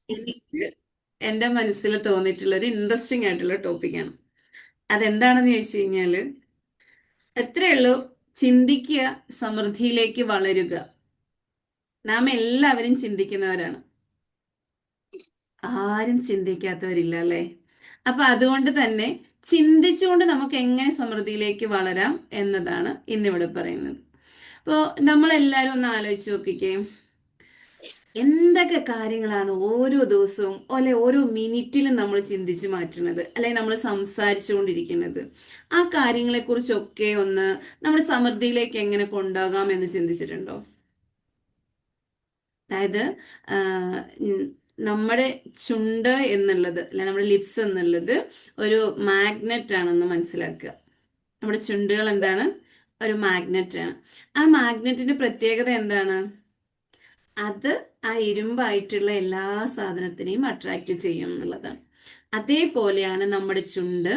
എനിക്ക് എന്റെ മനസ്സിൽ തോന്നിയിട്ടുള്ള ഒരു ഇൻട്രസ്റ്റിംഗ് ആയിട്ടുള്ള ടോപ്പിക്കാണ്. അതെന്താണെന്ന് ചോദിച്ചു കഴിഞ്ഞാല്, എത്രയുള്ളൂ ചിന്തിക്കുക, സമൃദ്ധിയിലേക്ക് വളരുക. നാം എല്ലാവരും ചിന്തിക്കുന്നവരാണ്. ആരും ചിന്തിക്കാത്തവരില്ല അല്ലേ? അപ്പൊ അതുകൊണ്ട് തന്നെ ചിന്തിച്ചുകൊണ്ട് നമുക്ക് എങ്ങനെ സമൃദ്ധിയിലേക്ക് വളരാം എന്നതാണ് ഇന്നിവിടെ പറയുന്നത്. അപ്പോൾ നമ്മളെല്ലാവരും ഒന്ന് ആലോചിച്ച് നോക്കിക്കേ, എന്തൊക്കെ കാര്യങ്ങളാണ് ഓരോ ദിവസവും അല്ലെ ഓരോ മിനിറ്റിലും നമ്മൾ ചിന്തിച്ച് മാറ്റുന്നത്, അല്ലെങ്കിൽ നമ്മൾ സംസാരിച്ചുകൊണ്ടിരിക്കുന്നത്. ആ കാര്യങ്ങളെ കുറിച്ചൊക്കെ ഒന്ന് നമ്മൾ സമൃദ്ധിയിലേക്ക് എങ്ങനെ കൊണ്ടാകാം എന്ന് ചിന്തിച്ചിട്ടുണ്ടോ? അതായത് ആഹ്, ഉം, നമ്മുടെ ചുണ്ട് എന്നുള്ളത് അല്ലെ നമ്മുടെ ലിപ്സ് എന്നുള്ളത് ഒരു മാഗ്നറ്റ് ആണെന്ന് മനസ്സിലാക്കുക. നമ്മുടെ ചുണ്ടുകൾ എന്താണ്? ഒരു മാഗ്നറ്റ് ആണ്. ആ മാഗ്നറ്റിന്റെ പ്രത്യേകത എന്താണ്? അത് ആ ഇരുമ്പായിട്ടുള്ള എല്ലാ സാധനത്തിനെയും അട്രാക്റ്റ് ചെയ്യും എന്നുള്ളതാണ്. അതേപോലെയാണ് നമ്മുടെ ചുണ്ട്.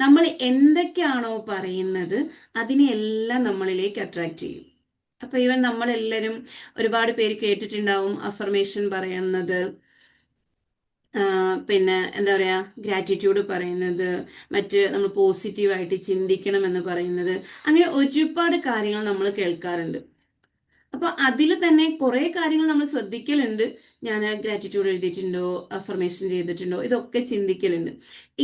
നമ്മൾ എന്തൊക്കെയാണോ പറയുന്നത് അതിനെയെല്ലാം നമ്മളിലേക്ക് അട്രാക്റ്റ് ചെയ്യും. അപ്പൊ ഇവൻ നമ്മളെല്ലാവരും ഒരുപാട് പേര് കേട്ടിട്ടുണ്ടാവും അഫർമേഷൻ പറയുന്നത്, പിന്നെ എന്താ പറയാ, ഗ്രാറ്റിറ്റ്യൂഡ് പറയുന്നത്, മറ്റ് നമ്മൾ പോസിറ്റീവായിട്ട് ചിന്തിക്കണം എന്ന് പറയുന്നത്. അങ്ങനെ ഒരുപാട് കാര്യങ്ങൾ നമ്മൾ കേൾക്കാറുണ്ട്. അപ്പൊ അതിൽ തന്നെ കുറെ കാര്യങ്ങൾ നമ്മൾ ശ്രദ്ധിക്കലുണ്ട്. ഞാൻ ഗ്രാറ്റിറ്റ്യൂഡ് എഴുതിയിട്ടുണ്ടോ, അഫർമേഷൻ ചെയ്തിട്ടുണ്ടോ, ഇതൊക്കെ ചിന്തിക്കലുണ്ട്.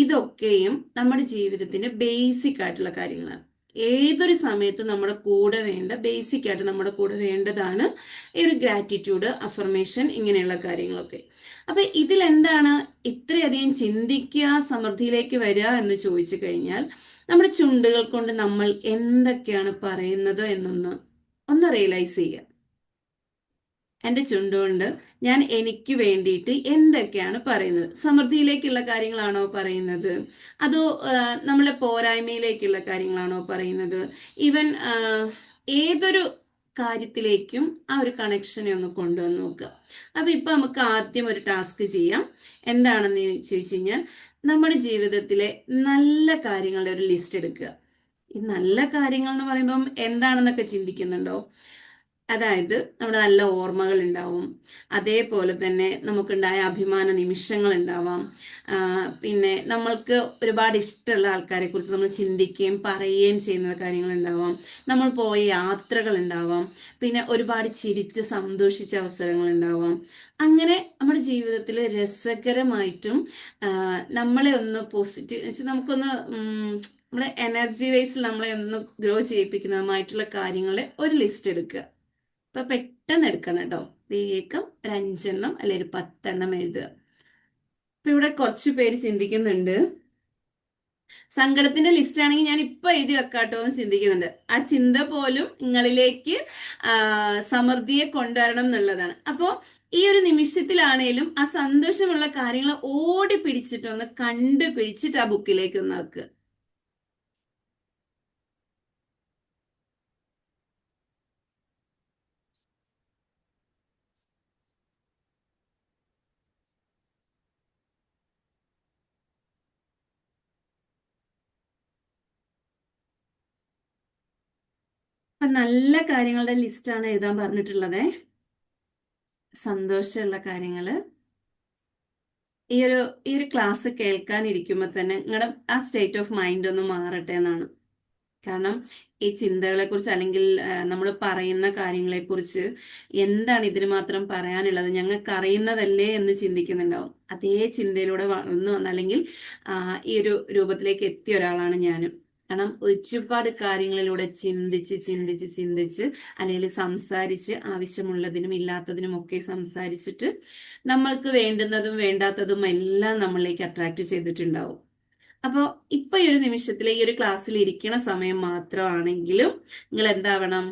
ഇതൊക്കെയും നമ്മുടെ ജീവിതത്തിന്റെ ബേസിക് ആയിട്ടുള്ള കാര്യങ്ങളാണ്. ഏതൊരു സമയത്തും നമ്മുടെ കൂടെ വേണ്ട, ബേസിക് ആയിട്ട് നമ്മുടെ കൂടെ വേണ്ടതാണ് ഈ ഒരു ഗ്രാറ്റിറ്റ്യൂഡ്, അഫർമേഷൻ, ഇങ്ങനെയുള്ള കാര്യങ്ങളൊക്കെ. അപ്പൊ ഇതിൽ എന്താണ് ഇത്രയധികം ചിന്തിക്കുക, സമൃദ്ധിയിലേക്ക് വരിക എന്ന് ചോദിച്ചു കഴിഞ്ഞാൽ, നമ്മുടെ ചുണ്ടുകൾ കൊണ്ട് നമ്മൾ എന്തൊക്കെയാണ് പറയുന്നത് ഒന്ന് റിയലൈസ് ചെയ്യുക. എൻ്റെ ചുണ്ടുകൊണ്ട് ഞാൻ എനിക്ക് വേണ്ടിയിട്ട് എന്തൊക്കെയാണ് പറയുന്നത്? സമൃദ്ധിയിലേക്കുള്ള കാര്യങ്ങളാണോ പറയുന്നത്? അതോ നമ്മളെ പോരായ്മയിലേക്കുള്ള കാര്യങ്ങളാണോ പറയുന്നത്? ഈവൻ ഏതൊരു കാര്യത്തിലേക്കും ആ ഒരു കണക്ഷനെ ഒന്ന് കൊണ്ടുവന്ന് നോക്കുക. അപ്പൊ ഇപ്പൊ നമുക്ക് ആദ്യം ഒരു ടാസ്ക് ചെയ്യാം. എന്താണെന്ന് ചോദിച്ചു കഴിഞ്ഞാൽ, നമ്മുടെ ജീവിതത്തിലെ നല്ല കാര്യങ്ങളുടെ ഒരു ലിസ്റ്റ് എടുക്കുക. ഈ നല്ല കാര്യങ്ങൾ എന്ന് പറയുമ്പം എന്താണെന്നൊക്കെ ചിന്തിക്കുന്നുണ്ടോ? അതായത് നമ്മുടെ നല്ല ഓർമ്മകൾ ഉണ്ടാവും. അതേപോലെ തന്നെ നമുക്കുണ്ടായ അഭിമാന നിമിഷങ്ങൾ ഉണ്ടാവാം. പിന്നെ നമ്മൾക്ക് ഒരുപാട് ഇഷ്ടമുള്ള ആൾക്കാരെ കുറിച്ച് നമ്മൾ ചിന്തിക്കുകയും പറയുകയും ചെയ്യുന്ന കാര്യങ്ങൾ ഉണ്ടാവാം. നമ്മൾ പോയ യാത്രകൾ ഉണ്ടാവാം. പിന്നെ ഒരുപാട് ചിരിച്ച് സന്തോഷിച്ച അവസരങ്ങൾ ഉണ്ടാവാം. അങ്ങനെ നമ്മുടെ ജീവിതത്തിൽ രസകരമായിട്ടും നമ്മളെ ഒന്ന് പോസിറ്റീവ്, നമുക്കൊന്ന് നമ്മുടെ എനർജി വൈസിൽ നമ്മളെ ഒന്ന് ഗ്രോ ചെയ്യിപ്പിക്കുന്നതുമായിട്ടുള്ള കാര്യങ്ങളെ ഒരു ലിസ്റ്റ് എടുക്കുക. ഇപ്പൊ പെട്ടെന്ന് എടുക്കണം കേട്ടോ. വേഗം ഒരു 5 എണ്ണം അല്ലെ ഒരു 10 എണ്ണം എഴുതുക. ഇപ്പൊ ഇവിടെ കുറച്ചു പേര് ചിന്തിക്കുന്നുണ്ട്, സങ്കടത്തിന്റെ ലിസ്റ്റ് ആണെങ്കിൽ ഞാൻ ഇപ്പൊ എഴുതി വെക്കാട്ടോ എന്ന് ചിന്തിക്കുന്നുണ്ട്. ആ ചിന്ത പോലും നിങ്ങളിലേക്ക് സമൃദ്ധിയെ കൊണ്ടുവരണം എന്നുള്ളതാണ്. അപ്പോ ഈ ഒരു നിമിഷത്തിലാണേലും ആ സന്തോഷമുള്ള കാര്യങ്ങൾ ഓടി പിടിച്ചിട്ടൊന്ന് കണ്ടുപിടിച്ചിട്ട് ആ ബുക്കിലേക്ക് ഒന്ന് ആക്കുക. അപ്പൊ നല്ല കാര്യങ്ങളുടെ ലിസ്റ്റാണ് എഴുതാൻ പറഞ്ഞിട്ടുള്ളത്. സന്തോഷമുള്ള കാര്യങ്ങള്. ഈ ഒരു ഈ ഒരു ക്ലാസ് കേൾക്കാനിരിക്കുമ്പോൾ തന്നെ നിങ്ങളുടെ ആ സ്റ്റേറ്റ് ഓഫ് മൈൻഡ് ഒന്ന് മാറട്ടെ എന്നാണ്. കാരണം ഈ ചിന്തകളെ കുറിച്ച്, അല്ലെങ്കിൽ നമ്മൾ പറയുന്ന കാര്യങ്ങളെ കുറിച്ച് എന്താണ് ഇതിന് മാത്രം പറയാനുള്ളത്, ഞങ്ങൾക്ക് അറിയുന്നതല്ലേ എന്ന് ചിന്തിക്കുന്നുണ്ടാവും. അതേ ചിന്തയിലൂടെ വളർന്നു വന്ന, അല്ലെങ്കിൽ ഈ ഒരു രൂപത്തിലേക്ക് എത്തിയ ഒരാളാണ് ഞാനും. കാരണം ഒരുപാട് കാര്യങ്ങളിലൂടെ ചിന്തിച്ച് ചിന്തിച്ച് ചിന്തിച്ച്, അല്ലെങ്കിൽ സംസാരിച്ച്, ആവശ്യമുള്ളതിനും ഇല്ലാത്തതിനും ഒക്കെ സംസാരിച്ചിട്ട് നമ്മൾക്ക് വേണ്ടുന്നതും വേണ്ടാത്തതും എല്ലാം നമ്മളിലേക്ക് അട്രാക്ട് ചെയ്തിട്ടുണ്ടാവും. അപ്പോൾ ഇപ്പൊ ഈ ഒരു നിമിഷത്തിൽ ഈ ഒരു ക്ലാസ്സിൽ ഇരിക്കണ സമയം മാത്രമാണെങ്കിലും നിങ്ങൾ എന്താവണം?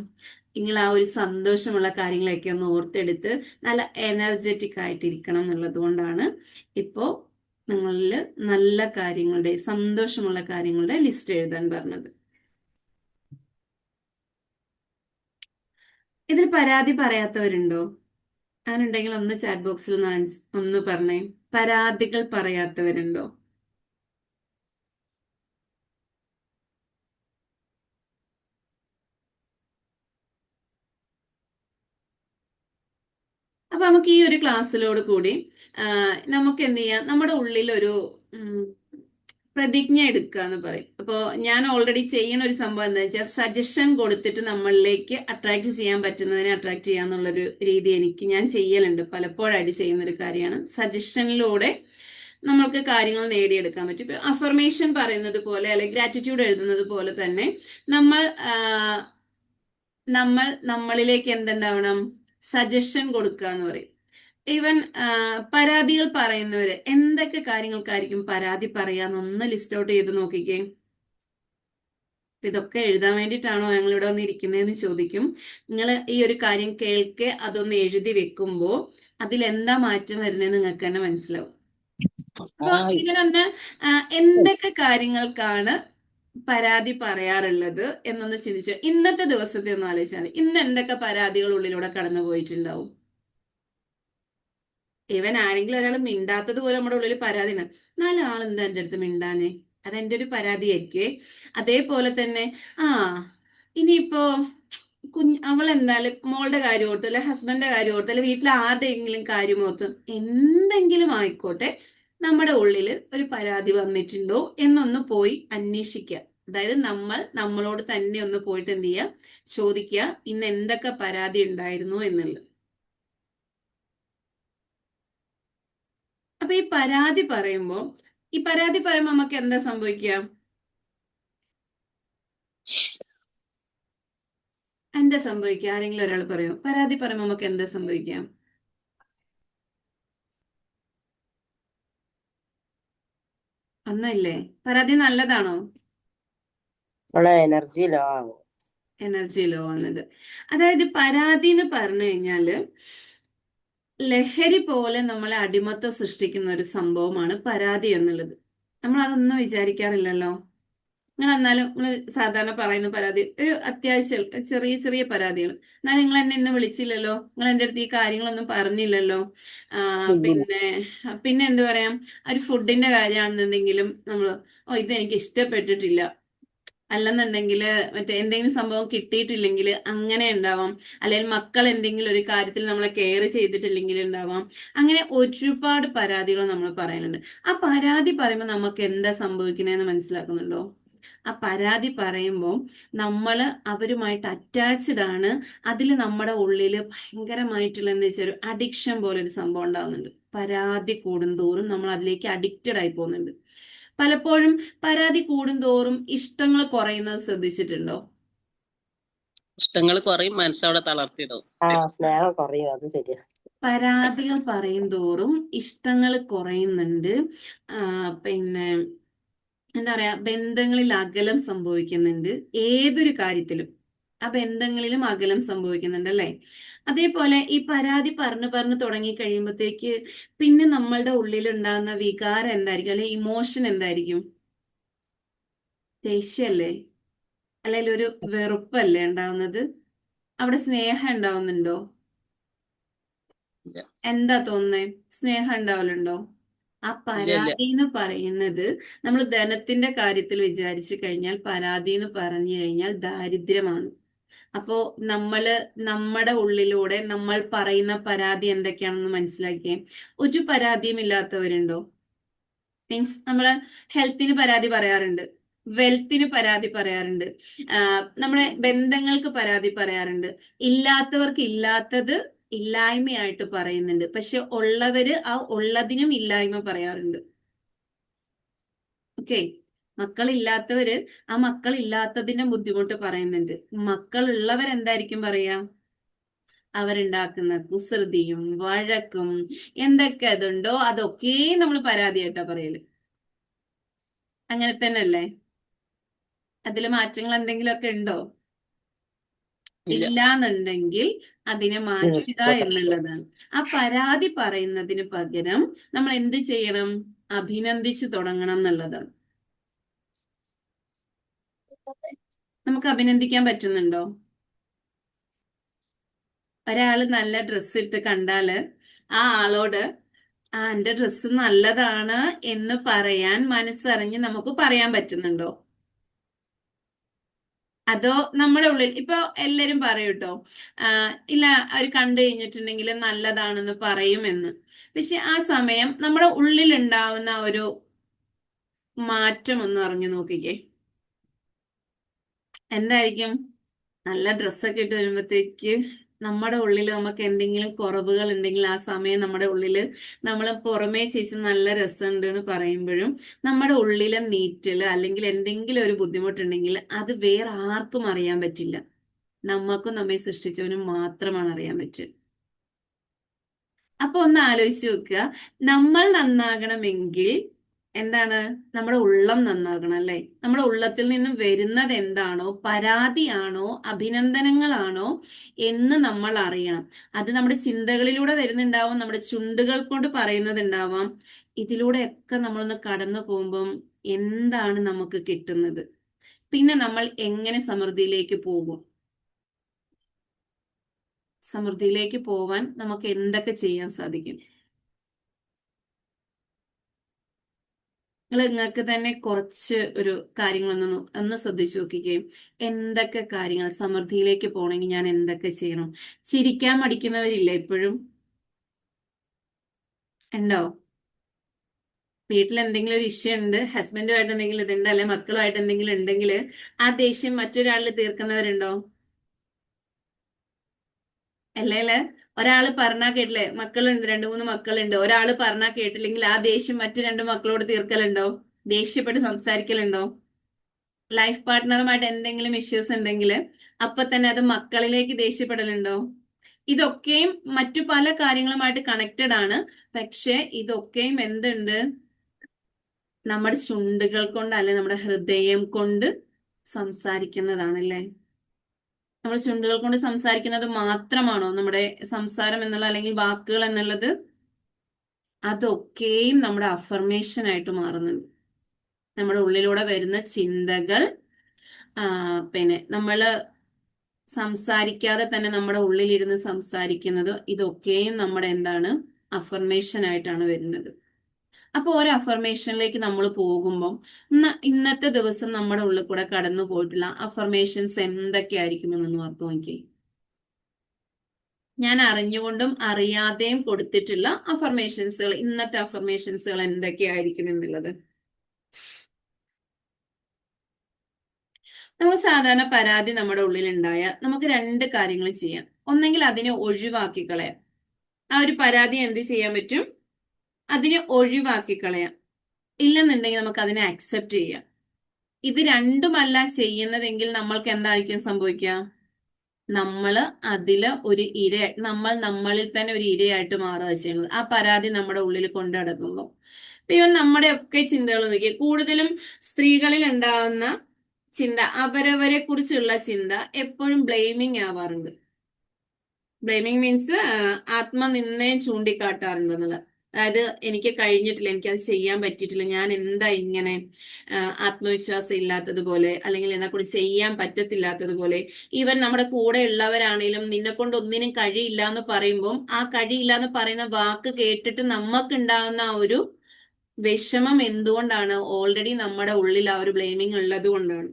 നിങ്ങൾ ആ ഒരു സന്തോഷമുള്ള കാര്യങ്ങളൊക്കെ ഒന്ന് ഓർത്തെടുത്ത് നല്ല എനർജറ്റിക് ആയിട്ടിരിക്കണം എന്നുള്ളത് കൊണ്ടാണ് ഇപ്പോ നിങ്ങളിൽ നല്ല കാര്യങ്ങളുടെ, സന്തോഷമുള്ള കാര്യങ്ങളുടെ ലിസ്റ്റ് എഴുതാൻ പറഞ്ഞത്. ഇതിൽ പരാതി പറയാത്തവരുണ്ടോ? അങ്ങനെയുണ്ടെങ്കിൽ ഒന്ന് ചാറ്റ് ബോക്സിൽ ഒന്ന് പറഞ്ഞേ. പരാതികൾ പറയാത്തവരുണ്ടോ? അപ്പൊ നമുക്ക് ഈ ഒരു ക്ലാസ്സിലോട് കൂടി നമുക്ക് എന്ത് ചെയ്യാം, നമ്മുടെ ഉള്ളിൽ ഒരു പ്രതിജ്ഞ എടുക്കുക എന്ന് പറയും. അപ്പോൾ ഞാൻ ഓൾറെഡി ചെയ്യുന്ന ഒരു സംഭവം എന്താ വെച്ചാൽ സജഷൻ കൊടുത്തിട്ട് നമ്മളിലേക്ക് അട്രാക്ട് ചെയ്യാൻ പറ്റുന്നതിനെ അട്രാക്ട് ചെയ്യാന്നുള്ളൊരു രീതി ഞാൻ ചെയ്യലുണ്ട്, പലപ്പോഴായിട്ട് ചെയ്യുന്ന ഒരു കാര്യമാണ്. സജഷനിലൂടെ നമ്മൾക്ക് കാര്യങ്ങൾ നേടിയെടുക്കാൻ പറ്റും. ഇപ്പൊ അഫർമേഷൻ പറയുന്നത് പോലെ അല്ലെങ്കിൽ ഗ്രാറ്റിറ്റ്യൂഡ് എഴുതുന്നത് പോലെ തന്നെ നമ്മൾ നമ്മളിലേക്ക് എന്തുണ്ടാവണം, സജഷൻ കൊടുക്കുക എന്ന് പറയും. ഈവൻ പരാതികൾ പറയുന്നവര് എന്തൊക്കെ കാര്യങ്ങൾക്കായിരിക്കും പരാതി പറയാന്നൊന്ന് ലിസ്റ്റ് ഔട്ട് ചെയ്ത് നോക്കിക്കേ. ഇതൊക്കെ എഴുതാൻ വേണ്ടിയിട്ടാണോ ഞങ്ങൾ ഇവിടെ വന്ന് ഇരിക്കുന്നതെന്ന് ചോദിക്കും. നിങ്ങൾ ഈ ഒരു കാര്യം കേൾക്കെ അതൊന്ന് എഴുതി വെക്കുമ്പോ അതിലെന്താ മാറ്റം വരുന്നത് നിങ്ങൾക്ക് തന്നെ മനസ്സിലാവും. അപ്പൊ ഇതിനൊന്ന് എന്തൊക്കെ കാര്യങ്ങൾക്കാണ് പരാതി പറയാറുള്ളത് എന്നൊന്ന് ചിന്തിച്ചു. ഇന്നത്തെ ദിവസത്തെ ഒന്ന് ആലോചിച്ചാൽ മതി. ഇന്ന് എന്തൊക്കെ പരാതികൾ ഉള്ളിലൂടെ കടന്നു പോയിട്ടുണ്ടാവും? ഇവൻ ആരെങ്കിലും ഒരാൾ മിണ്ടാത്തത് പോലെ നമ്മുടെ ഉള്ളിൽ പരാതി ഉണ്ട്. നാലാളെന്താ എൻ്റെ അടുത്ത് മിണ്ടാഞ്ഞേ, അതെന്റെ ഒരു പരാതിയായിരിക്കുവേ. അതേപോലെ തന്നെ ഇനിയിപ്പോ അവൾ എന്തായാലും മോളുടെ കാര്യം ഓർത്ത്, അല്ലെ ഹസ്ബൻഡിന്റെ കാര്യം ഓർത്ത്, അല്ലെ വീട്ടിലെ ആരുടെയെങ്കിലും കാര്യം ഓർത്ത്, എന്തെങ്കിലും ആയിക്കോട്ടെ നമ്മുടെ ഉള്ളിൽ ഒരു പരാതി വന്നിട്ടുണ്ടോ എന്നൊന്ന് പോയി അന്വേഷിക്കുക. അതായത് നമ്മളോട് തന്നെ ഒന്ന് പോയിട്ട് എന്ത് ചെയ്യുക, ചോദിക്കുക ഇന്ന് എന്തൊക്കെ പരാതി ഉണ്ടായിരുന്നു എന്നുള്ളത്. അപ്പൊ ഈ പരാതി പറയുമ്പോ നമുക്ക് എന്താ സംഭവിക്കുക? എന്താ സംഭവിക്കുക? ആരെങ്കിലും ഒരാൾ പറയോ, പരാതി പറയുമ്പോ നമുക്ക് എന്താ സംഭവിക്കാം? ഒന്നുമില്ലേ? പരാതി നല്ലതാണോ? എനർജി ലോ വന്നത്. അതായത് പരാതി എന്ന് പറഞ്ഞു കഴിഞ്ഞാല് ലഹരി പോലെ നമ്മളെ അടിമത്തം സൃഷ്ടിക്കുന്ന ഒരു സംഭവമാണ് പരാതി എന്നുള്ളത്. നമ്മൾ അതൊന്നും വിചാരിക്കാറില്ലല്ലോ. നിങ്ങൾ എന്നാലും നിങ്ങൾ സാധാരണ പറയുന്ന പരാതി ഒരു അത്യാവശ്യം ചെറിയ ചെറിയ പരാതികൾ. എന്നാൽ നിങ്ങൾ എന്നെ ഇന്ന് വിളിച്ചില്ലല്ലോ, നിങ്ങൾ എൻ്റെ അടുത്ത് ഈ കാര്യങ്ങളൊന്നും പറഞ്ഞില്ലല്ലോ. പിന്നെ പിന്നെ എന്ത് പറയാം, ഒരു ഫുഡിന്റെ കാര്യമാണെന്നുണ്ടെങ്കിലും നമ്മൾ ഇതെനിക്ക് ഇഷ്ടപ്പെട്ടിട്ടില്ല, അല്ലെന്നുണ്ടെങ്കിൽ മറ്റേ എന്തെങ്കിലും സംഭവം കിട്ടിയിട്ടില്ലെങ്കിൽ അങ്ങനെ ഉണ്ടാവാം. അല്ലെങ്കിൽ മക്കൾ എന്തെങ്കിലും ഒരു കാര്യത്തിൽ നമ്മളെ കെയർ ചെയ്തിട്ടില്ലെങ്കിൽ ഉണ്ടാവാം. അങ്ങനെ ഒരുപാട് പരാതികൾ നമ്മൾ പറയുന്നുണ്ട്. ആ പരാതി പറയുമ്പോൾ നമുക്ക് എന്താ സംഭവിക്കുന്നതെന്ന് മനസ്സിലാക്കുന്നുണ്ടോ? ആ പരാതി പറയുമ്പോൾ നമ്മൾ അവരുമായിട്ട് അറ്റാച്ച്ഡ് ആണ്. അതിൽ നമ്മുടെ ഉള്ളിൽ ഭയങ്കരമായിട്ടുള്ള എന്താ വെച്ചാൽ ഒരു അഡിക്ഷൻ പോലെ ഒരു സംഭവം ഉണ്ടാകുന്നുണ്ട്. പരാതി കൂടുന്തോറും നമ്മൾ അതിലേക്ക് അഡിക്റ്റഡ് ആയി പോകുന്നുണ്ട്. പലപ്പോഴും പരാതി കൂടുന്തോറും ഇഷ്ടങ്ങൾ കുറയുന്നത് ശ്രദ്ധിച്ചിട്ടുണ്ടോ? ഇഷ്ടങ്ങൾ കുറയും, മനസ്സവിടെ തളർത്തിയിടും. സ്നേഹം കുറയും, അത് ശരിയാ. പരാതികൾ പറയും തോറും ഇഷ്ടങ്ങൾ കുറയുന്നുണ്ട്. പിന്നെ എന്താ പറയാ, ബന്ധങ്ങളിൽ അകലം സംഭവിക്കുന്നുണ്ട്. ഏതൊരു കാര്യത്തിലും ആ ബന്ധങ്ങളിലും അകലം സംഭവിക്കുന്നുണ്ട് അല്ലെ? അതേപോലെ ഈ പരാതി പറഞ്ഞു തുടങ്ങി കഴിയുമ്പോഴത്തേക്ക് പിന്നെ നമ്മളുടെ ഉള്ളിൽ ഉണ്ടാകുന്ന വികാരം എന്തായിരിക്കും, അല്ലെ ഇമോഷൻ എന്തായിരിക്കും? ദേഷ്യല്ലേ? അല്ലെങ്കിൽ ഒരു വെറുപ്പല്ലേ ഉണ്ടാവുന്നത്? അവിടെ സ്നേഹം ഉണ്ടാവുന്നുണ്ടോ? എന്താ തോന്നുന്നേ? സ്നേഹം ഉണ്ടാവലുണ്ടോ? ആ പരാതി എന്ന് പറയുന്നത് നമ്മൾ ധനത്തിന്റെ കാര്യത്തിൽ വിചാരിച്ചു കഴിഞ്ഞാൽ പരാതി എന്ന് പറഞ്ഞു കഴിഞ്ഞാൽ ദാരിദ്ര്യമാണ്. അപ്പോ നമ്മുടെ ഉള്ളിലൂടെ നമ്മൾ പറയുന്ന പരാതി എന്തൊക്കെയാണെന്ന് മനസ്സിലാക്കിയേ. ഒരു പരാതിയും ഇല്ലാത്തവരുണ്ടോ? മീൻസ് നമ്മള് ഹെൽത്തിന് പരാതി പറയാറുണ്ട്, വെൽത്തിന് പരാതി പറയാറുണ്ട്, നമ്മുടെ ബന്ധങ്ങൾക്ക് പരാതി പറയാറുണ്ട്. ഇല്ലാത്തവർക്ക് ഇല്ലാത്തത് ഇല്ലായ്മയായിട്ട് പറയുന്നുണ്ട്. പക്ഷെ ഉള്ളവര് ആ ഉള്ളതിനും ഇല്ലായ്മ പറയാറുണ്ട്. ഓക്കെ, മക്കളില്ലാത്തവര് ആ മക്കളില്ലാത്തതിന്റെ ബുദ്ധിമുട്ട് പറയുന്നുണ്ട്. മക്കളുള്ളവരെന്തായിരിക്കും പറയാ? അവരുണ്ടാക്കുന്ന കുസൃതിയും വഴക്കും എന്തൊക്കെ അതുണ്ടോ അതൊക്കെ നമ്മൾ പരാതിയായിട്ടാ പറയല്. അങ്ങനെ തന്നെ അല്ലേ? അതില് മാറ്റങ്ങൾ എന്തെങ്കിലുമൊക്കെ ഉണ്ടോ? ഇല്ലാന്നുണ്ടെങ്കിൽ അതിനെ മാറ്റുക എന്നുള്ളതാണ്. ആ പരാതി പറയുന്നതിന് പകരം നമ്മൾ എന്ത് ചെയ്യണം? അഭിനന്ദിച്ചു തുടങ്ങണം എന്നുള്ളതാണ്. നമുക്ക് അഭിനന്ദിക്കാൻ പറ്റുന്നുണ്ടോ? ഒരാള് നല്ല ഡ്രസ്സ് ഇട്ട് കണ്ടാല് ആ ആളോട് എന്റെ ഡ്രസ്സ് നല്ലതാണ് എന്ന് പറയാൻ മനസ്സറിഞ്ഞ് നമുക്ക് പറയാൻ പറ്റുന്നുണ്ടോ? അതോ നമ്മുടെ ഉള്ളിൽ ഇപ്പൊ എല്ലാരും പറയും കേട്ടോ, ഇല്ല അവർ കണ്ടു കഴിഞ്ഞിട്ടുണ്ടെങ്കിൽ നല്ലതാണെന്ന് പറയുമെന്ന്. പക്ഷെ ആ സമയം നമ്മുടെ ഉള്ളിൽ ഉണ്ടാവുന്ന ഒരു മാറ്റം ഒന്ന് അറിഞ്ഞു നോക്കിക്കേ. എന്തായിരിക്കും? നല്ല ഡ്രസ്സൊക്കെ ഇട്ട് വരുമ്പോഴത്തേക്ക് നമ്മുടെ ഉള്ളിൽ നമുക്ക് എന്തെങ്കിലും കുറവുകൾ ഉണ്ടെങ്കിൽ ആ സമയം നമ്മുടെ ഉള്ളിൽ നമ്മൾ പുറമേ ചേച്ചി നല്ല രസമുണ്ട് എന്ന് പറയുമ്പോഴും നമ്മുടെ ഉള്ളിലെ നീറ്റല് അല്ലെങ്കിൽ എന്തെങ്കിലും ഒരു ബുദ്ധിമുട്ടുണ്ടെങ്കിൽ അത് വേറെ ആർക്കും അറിയാൻ പറ്റില്ല. നമ്മക്കും നമ്മെ സൃഷ്ടിച്ചവനും മാത്രമാണ് അറിയാൻ പറ്റുക. അപ്പൊ ഒന്ന് ആലോചിച്ച് നോക്കുക, നമ്മൾ നന്നാകണമെങ്കിൽ എന്താണ്? നമ്മുടെ ഉള്ളം നന്നാകണം അല്ലേ? നമ്മുടെ ഉള്ളത്തിൽ നിന്നും വരുന്നത് എന്താണോ, പരാതിയാണോ അഭിനന്ദനങ്ങളാണോ എന്ന് നമ്മൾ അറിയണം. അത് നമ്മുടെ ചിന്തകളിലൂടെ വരുന്നുണ്ടാവാം, നമ്മുടെ ചുണ്ടുകൾ കൊണ്ട് പറയുന്നതുണ്ടാവാം. ഇതിലൂടെയൊക്കെ നമ്മളൊന്ന് കടന്നു പോകുമ്പം എന്താണ് നമുക്ക് കിട്ടുന്നത്? പിന്നെ നമ്മൾ എങ്ങനെ സമൃദ്ധിയിലേക്ക് പോകും? സമൃദ്ധിയിലേക്ക് പോവാൻ നമുക്ക് എന്തൊക്കെ ചെയ്യാൻ സാധിക്കും? നിങ്ങൾക്ക് തന്നെ കുറച്ച് ഒരു കാര്യങ്ങളൊന്ന് ശ്രദ്ധിച്ചു നോക്കിക്കുകയും എന്തൊക്കെ കാര്യങ്ങൾ സമൃദ്ധിയിലേക്ക് പോകണമെങ്കിൽ ഞാൻ എന്തൊക്കെ ചെയ്യണം? ചിരിക്കാൻ മടിക്കുന്നവരില്ല ഇപ്പോഴും? ഉണ്ടോ? വീട്ടിൽ എന്തെങ്കിലും ഒരു ഇഷ്യൂ ഉണ്ട്, ഹസ്ബൻഡുമായിട്ട് എന്തെങ്കിലും ഇതുണ്ട്, അല്ലെ മക്കളുമായിട്ട് എന്തെങ്കിലും ഉണ്ടെങ്കിൽ ആ ദേഷ്യം മറ്റൊരാളിൽ തീർക്കുന്നവരുണ്ടോ? അല്ലേല് ഒരാള് പറഞ്ഞാ കേട്ടില്ലേ, മക്കളുണ്ട്, 2-3 മക്കളുണ്ട്, ഒരാള് പറഞ്ഞാ കേട്ടില്ലെങ്കിൽ ആ ദേഷ്യം മറ്റു 2 മക്കളോട് തീർക്കലുണ്ടോ? ദേഷ്യപ്പെട്ട് സംസാരിക്കലുണ്ടോ? ലൈഫ് പാർട്ട്ണറുമായിട്ട് എന്തെങ്കിലും ഇഷ്യൂസ് ഉണ്ടെങ്കിൽ അപ്പൊ തന്നെ അത് മക്കളിലേക്ക് ദേഷ്യപ്പെടലുണ്ടോ? ഇതൊക്കെയും മറ്റു പല കാര്യങ്ങളുമായിട്ട് കണക്റ്റഡ് ആണ്. പക്ഷെ ഇതൊക്കെയും എന്തുണ്ട്? നമ്മുടെ ചുണ്ടുകൾ കൊണ്ട് അല്ലെ നമ്മുടെ ഹൃദയം കൊണ്ട് സംസാരിക്കുന്നതാണല്ലേ? നമ്മൾ ചുണ്ടുകൾ കൊണ്ട് സംസാരിക്കുന്നത് മാത്രമാണോ നമ്മുടെ സംസാരം എന്നുള്ള അല്ലെങ്കിൽ വാക്കുകൾ എന്നുള്ളത്? അതൊക്കെയും നമ്മുടെ അഫർമേഷൻ ആയിട്ട് മാറുന്നുണ്ട്. നമ്മുടെ ഉള്ളിലൂടെ വരുന്ന ചിന്തകൾ, പിന്നെ നമ്മള് സംസാരിക്കാതെ തന്നെ നമ്മുടെ ഉള്ളിലിരുന്ന് സംസാരിക്കുന്നത്, ഇതൊക്കെയും നമ്മുടെ എന്താണ്? അഫർമേഷൻ ആയിട്ടാണ് വരുന്നത്. അപ്പൊ ഒരു അഫർമേഷനിലേക്ക് നമ്മൾ പോകുമ്പോൾ ഇന്നത്തെ ദിവസം നമ്മുടെ ഉള്ളിൽ കൂടെ കടന്നു പോയിട്ടുള്ള അഫർമേഷൻസ് എന്തൊക്കെയായിരിക്കുമെന്ന് ഓർത്ത് നോക്കി. ഞാൻ അറിഞ്ഞുകൊണ്ടും അറിയാതെയും കൊടുത്തിട്ടുള്ള അഫർമേഷൻസുകൾ, ഇന്നത്തെ അഫർമേഷൻസുകൾ എന്തൊക്കെയായിരിക്കും എന്നുള്ളത്. നമുക്ക് സാധാരണ പരാതി നമ്മുടെ ഉള്ളിൽ ഉണ്ടായാൽ നമുക്ക് 2 കാര്യങ്ങൾ ചെയ്യാം. ഒന്നെങ്കിൽ അതിനെ ഒഴിവാക്കി കളയാം. ആ ഒരു പരാതി എന്ത് ചെയ്യാൻ പറ്റും? അതിനെ ഒഴിവാക്കി കളയാം. ഇല്ലെന്നുണ്ടെങ്കിൽ നമുക്ക് അതിനെ അക്സെപ്റ്റ് ചെയ്യാം. ഇത് രണ്ടുമല്ല ചെയ്യുന്നതെങ്കിൽ നമ്മൾക്ക് എന്തായിരിക്കും സംഭവിക്കുക? നമ്മള് അതില് ഒരു നമ്മൾ നമ്മളിൽ തന്നെ ഒരു ഇരയായിട്ട് മാറുക ചെയ്യുന്നത്, ആ പരാതി നമ്മുടെ ഉള്ളിൽ കൊണ്ടു നടക്കുമ്പോൾ. ഇവൻ നമ്മുടെ ഒക്കെ ചിന്തകൾ നോക്കി, കൂടുതലും സ്ത്രീകളിൽ ഉണ്ടാകുന്ന ചിന്ത, അവരവരെ കുറിച്ചുള്ള ചിന്ത എപ്പോഴും ബ്ലെയിമിങ് ആവാറുണ്ട്. ബ്ലെയിമിങ് മീൻസ് ആത്മനിന്ദയം ചൂണ്ടിക്കാട്ടാറുണ്ട് എന്നുള്ളത്. അതായത് എനിക്ക് കഴിഞ്ഞിട്ടില്ല, എനിക്കത് ചെയ്യാൻ പറ്റിയിട്ടില്ല, ഞാൻ എന്താ ഇങ്ങനെ ആത്മവിശ്വാസം ഇല്ലാത്തതുപോലെ, അല്ലെങ്കിൽ എന്നെ കൊണ്ട് ചെയ്യാൻ പറ്റത്തില്ലാത്തതുപോലെ. ഈവൻ നമ്മുടെ കൂടെ ഉള്ളവരാണേലും നിന്നെ കൊണ്ട് ഒന്നിനും കഴിയില്ല എന്ന് പറയുമ്പോൾ ആ കഴിയില്ല എന്ന് പറയുന്ന വാക്ക് കേട്ടിട്ട് നമുക്കുണ്ടാകുന്ന ആ ഒരു വിഷമം എന്തുകൊണ്ടാണ്? ഓൾറെഡി നമ്മുടെ ഉള്ളിൽ ആ ഒരു ബ്ലെയിമിങ് ഉള്ളത് കൊണ്ടാണ്.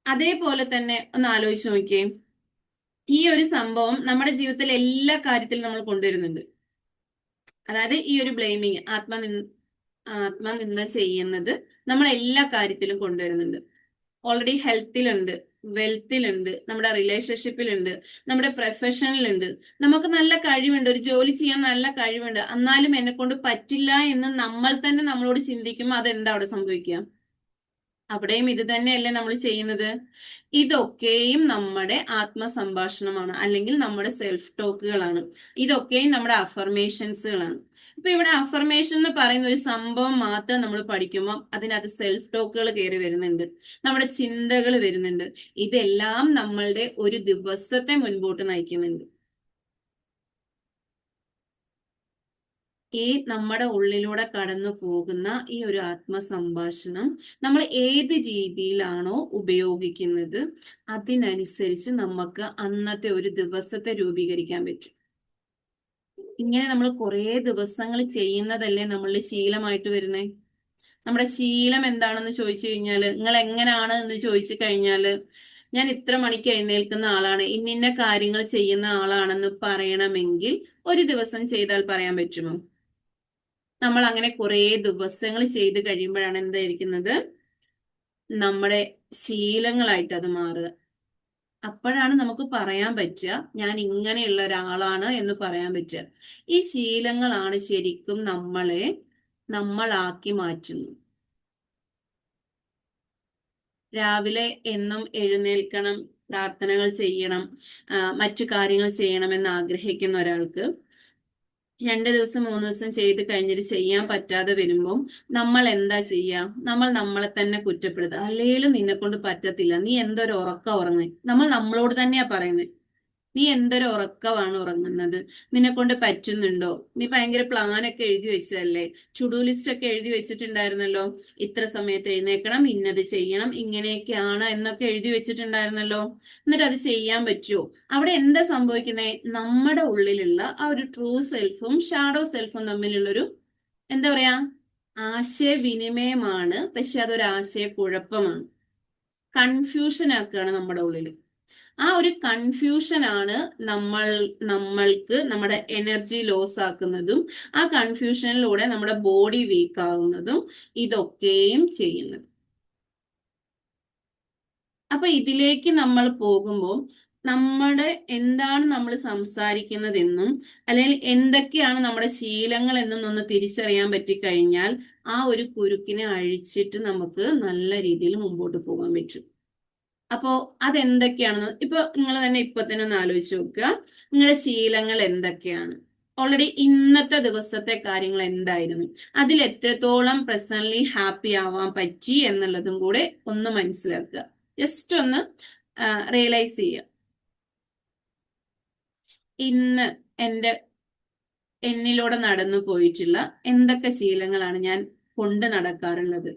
അതേപോലെ തന്നെ ഒന്ന് ആലോചിച്ച് നോക്കിയേ, ഈ ഒരു സംഭവം നമ്മുടെ ജീവിതത്തിൽ എല്ലാ കാര്യത്തിലും നമ്മൾ കൊണ്ടുവരുന്നുണ്ട്. അതായത് ഈ ഒരു ബ്ലെയിമിങ്, ആത്മനിന്ദ ചെയ്യുന്നത് നമ്മൾ എല്ലാ കാര്യത്തിലും കൊണ്ടുവരുന്നുണ്ട്. ഓൾറെഡി ഹെൽത്തിലുണ്ട്, വെൽത്തിലുണ്ട്, നമ്മുടെ റിലേഷൻഷിപ്പിലുണ്ട്, നമ്മുടെ പ്രൊഫഷനിലുണ്ട്. നമുക്ക് നല്ല കഴിവുണ്ട്, ഒരു ജോലി ചെയ്യാൻ നല്ല കഴിവുണ്ട്, എന്നാലും എന്നെ കൊണ്ട് പറ്റില്ല എന്ന് നമ്മൾ തന്നെ നമ്മളോട് ചിന്തിക്കുമ്പോൾ അതെന്താ അവിടെ സംഭവിക്കുക? അവിടെയും ഇത് തന്നെയല്ലേ നമ്മൾ ചെയ്യുന്നത്? ഇതൊക്കെയും നമ്മുടെ ആത്മസംഭാഷണമാണ്, അല്ലെങ്കിൽ നമ്മുടെ സെൽഫ് ടോക്കുകളാണ്. ഇതൊക്കെയും നമ്മുടെ അഫർമേഷൻസുകളാണ്. ഇപ്പൊ ഇവിടെ അഫർമേഷൻ എന്ന് പറയുന്ന ഒരു സംഭവം മാത്രം നമ്മൾ പഠിക്കുമ്പോൾ അതിനകത്ത് സെൽഫ് ടോക്കുകൾ കയറി വരുന്നുണ്ട്, നമ്മുടെ ചിന്തകൾ വരുന്നുണ്ട്. ഇതെല്ലാം നമ്മളുടെ ഒരു ദിവസത്തെ മുൻപോട്ട് നയിക്കുന്നുണ്ട്. ഈ നമ്മുടെ ഉള്ളിലൂടെ കടന്നു പോകുന്ന ഈ ഒരു ആത്മസംഭാഷണം നമ്മൾ ഏത് രീതിയിലാണോ ഉപയോഗിക്കുന്നത് അതിനനുസരിച്ച് നമുക്ക് അന്നത്തെ ഒരു ദിവസത്തെ രൂപീകരിക്കാൻ പറ്റും. ഇങ്ങനെ നമ്മൾ കുറേ ദിവസങ്ങൾ ചെയ്യുന്നതല്ലേ നമ്മളുടെ ശീലമായിട്ട് വരുന്നേ. നമ്മുടെ ശീലം എന്താണെന്ന് ചോദിച്ചു കഴിഞ്ഞാല്, നിങ്ങൾ എങ്ങനെയാണ് എന്ന് ചോദിച്ചു കഴിഞ്ഞാല്, ഞാൻ ഇത്ര മണിക്ക് എഴുന്നേൽക്കുന്ന ആളാണ്, ഇന്നിന്ന കാര്യങ്ങൾ ചെയ്യുന്ന ആളാണെന്ന് പറയണമെങ്കിൽ ഒരു ദിവസം ചെയ്താൽ പറയാൻ പറ്റുമോ? നമ്മൾ അങ്ങനെ കുറെ ദിവസങ്ങൾ ചെയ്ത് കഴിയുമ്പോഴാണ് എന്തായിരിക്കുന്നത്, നമ്മുടെ ശീലങ്ങളായിട്ട് അത് മാറുക. അപ്പോഴാണ് നമുക്ക് പറയാൻ പറ്റുക ഞാൻ ഇങ്ങനെയുള്ള ഒരാളാണ് എന്ന് പറയാൻ പറ്റുക. ഈ ശീലങ്ങളാണ് ശരിക്കും നമ്മളാക്കി മാറ്റുന്നത്. രാവിലെ എന്നും എഴുന്നേൽക്കണം, പ്രാർത്ഥനകൾ ചെയ്യണം, മറ്റു കാര്യങ്ങൾ ചെയ്യണമെന്ന് ആഗ്രഹിക്കുന്ന ഒരാൾക്ക് 2 ദിവസം 3 ദിവസം ചെയ്ത് കഴിഞ്ഞിട്ട് ചെയ്യാൻ പറ്റാതെ വരുമ്പോൾ നമ്മൾ എന്താ ചെയ്യാ? നമ്മൾ നമ്മളെ തന്നെ കുറ്റപ്പെടുത്തുക. അല്ലേലും നിന്നെ കൊണ്ട് പറ്റത്തില്ല, നീ എന്തൊരു ഉറക്കം ഉറങ്ങുന്നത്. നമ്മൾ നമ്മളോട് തന്നെയാ പറയുന്നത്. നീ എന്തൊരു ഉറക്കമാണ് ഉറങ്ങുന്നത്, നിന്നെ കൊണ്ട് പറ്റുന്നുണ്ടോ? നീ ഭയങ്കര പ്ലാനൊക്കെ എഴുതി വെച്ചതല്ലേ, ടു-ഡു ലിസ്റ്റ് ഒക്കെ എഴുതി വെച്ചിട്ടുണ്ടായിരുന്നല്ലോ, ഇത്ര സമയത്ത് എഴുന്നേക്കണം, ഇന്നത് ചെയ്യണം, ഇങ്ങനെയൊക്കെയാണ് എന്നൊക്കെ എഴുതി വെച്ചിട്ടുണ്ടായിരുന്നല്ലോ. എന്നിട്ട് അത് ചെയ്യാൻ പറ്റുമോ? അവിടെ എന്താ സംഭവിക്കുന്നത്? നമ്മുടെ ഉള്ളിലുള്ള ആ ഒരു ട്രൂ സെൽഫും ഷാഡോ സെൽഫും തമ്മിലുള്ളൊരു എന്താ പറയാ ആശയവിനിമയമാണ്. പക്ഷെ അതൊരു ആശയക്കുഴപ്പമാണ്. കൺഫ്യൂഷൻ ആക്കുകയാണ് നമ്മുടെ ഉള്ളിൽ. ആ ഒരു കൺഫ്യൂഷൻ ആണ് നമ്മൾക്ക് നമ്മുടെ എനർജി ലോസ് ആക്കുന്നതും ആ കൺഫ്യൂഷനിലൂടെ നമ്മുടെ ബോഡി വീക്ക് ആകുന്നതും ഇതൊക്കെയും ചെയ്യുന്നത്. അപ്പൊ ഇതിലേക്ക് നമ്മൾ പോകുമ്പോൾ നമ്മുടെ എന്താണ് നമ്മൾ സംസാരിക്കുന്നതെന്നും അല്ലെങ്കിൽ എന്തൊക്കെയാണ് നമ്മുടെ ശീലങ്ങൾ എന്നും ഒന്ന് തിരിച്ചറിയാൻ പറ്റിക്കഴിഞ്ഞാൽ ആ ഒരു കുരുക്കിനെ അഴിച്ചിട്ട് നമുക്ക് നല്ല രീതിയിൽ മുമ്പോട്ട് പോകാൻ പറ്റും. അപ്പോ അതെന്തൊക്കെയാണെന്ന് ഇപ്പൊ നിങ്ങൾ തന്നെ ഇപ്പൊ തന്നെ ഒന്ന് ആലോചിച്ച് നോക്കുക. നിങ്ങളുടെ ശീലങ്ങൾ എന്തൊക്കെയാണ്? ഓൾറെഡി ഇന്നത്തെ ദിവസത്തെ കാര്യങ്ങൾ എന്തായിരുന്നു? അതിൽ എത്രത്തോളം പേഴ്സണലി ഹാപ്പി ആവാൻ പറ്റി എന്നുള്ളതും കൂടെ ഒന്ന് മനസ്സിലാക്കുക. ജസ്റ്റ് ഒന്ന് റിയലൈസ് ചെയ്യുക. ഇന്ന് എന്നിലൂടെ നടന്നു പോയിട്ടുള്ള എന്തൊക്കെ ശീലങ്ങളാണ് ഞാൻ കൊണ്ട് നടക്കാറുള്ളത്?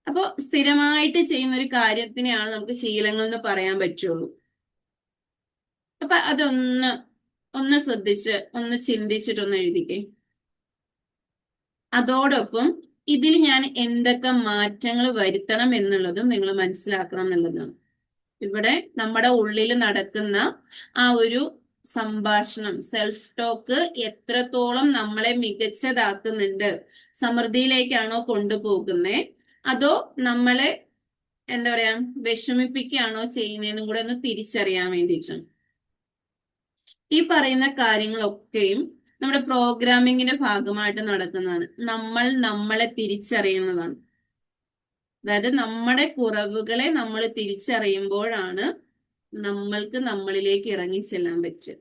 അപ്പൊ സ്ഥിരമായിട്ട് ചെയ്യുന്ന ഒരു കാര്യത്തിനെയാണ് നമുക്ക് ശീലങ്ങൾ എന്ന് പറയാൻ പറ്റുള്ളൂ. അപ്പൊ ഒന്ന് ശ്രദ്ധിച്ച് ഒന്ന് ചിന്തിച്ചിട്ടൊന്ന് എഴുതിക്കേ. അതോടൊപ്പം ഇതിൽ ഞാൻ എന്തൊക്കെ മാറ്റങ്ങൾ വരുത്തണം എന്നുള്ളതും നിങ്ങൾ മനസ്സിലാക്കണം എന്നുള്ളതാണ്. ഇവിടെ നമ്മുടെ ഉള്ളിൽ നടക്കുന്ന ആ ഒരു സംഭാഷണം, സെൽഫ് ടോക്ക് എത്രത്തോളം നമ്മളെ മികച്ചതാക്കുന്നുണ്ട്, സമൃദ്ധിയിലേക്കാണോ കൊണ്ടുപോകുന്നേ അതോ നമ്മളെ എന്താ പറയാ വിഷമിപ്പിക്കുകയാണോ ചെയ്യുന്നതെന്നും കൂടെ ഒന്ന് തിരിച്ചറിയാൻ വേണ്ടിയിട്ടാണ്. ഈ പറയുന്ന കാര്യങ്ങളൊക്കെയും നമ്മുടെ പ്രോഗ്രാമിങ്ങിന്റെ ഭാഗമായിട്ട് നടക്കുന്നതാണ്. നമ്മൾ നമ്മളെ തിരിച്ചറിയുന്നതാണ്. അതായത് നമ്മുടെ കുറവുകളെ നമ്മൾ തിരിച്ചറിയുമ്പോഴാണ് നമ്മൾക്ക് നമ്മളിലേക്ക് ഇറങ്ങി ചെല്ലാൻ പറ്റുക.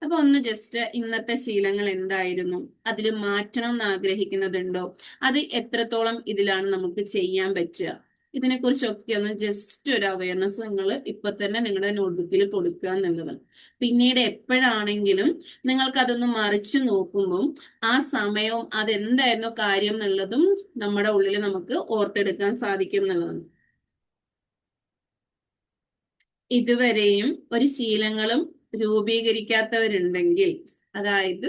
അപ്പൊ ഒന്ന് ജസ്റ്റ് ഇന്നത്തെ ശീലങ്ങൾ എന്തായിരുന്നു, അതിൽ മാറ്റണം എന്ന് ആഗ്രഹിക്കുന്നതുണ്ടോ, അത് എത്രത്തോളം ഇതിലാണ് നമുക്ക് ചെയ്യാൻ പറ്റുക, ഇതിനെക്കുറിച്ചൊക്കെ ഒന്ന് ജസ്റ്റ് ഒരു അവയർനെസ് നിങ്ങൾ ഇപ്പൊ തന്നെ നിങ്ങളുടെ നോട്ട്ബുക്കിൽ കൊടുക്കുക എന്നുള്ളതാണ്. പിന്നീട് എപ്പോഴാണെങ്കിലും നിങ്ങൾക്ക് അതൊന്ന് മറിച്ചു നോക്കുമ്പോൾ ആ സമയവും അതെന്തായിരുന്നു കാര്യം എന്നുള്ളതും നമ്മുടെ ഉള്ളിൽ നമുക്ക് ഓർത്തെടുക്കാൻ സാധിക്കും എന്നുള്ളതാണ്. ഇതുവരെയും ഒരു ശീലങ്ങളും രൂപീകരിക്കാത്തവരുണ്ടെങ്കിൽ, അതായത്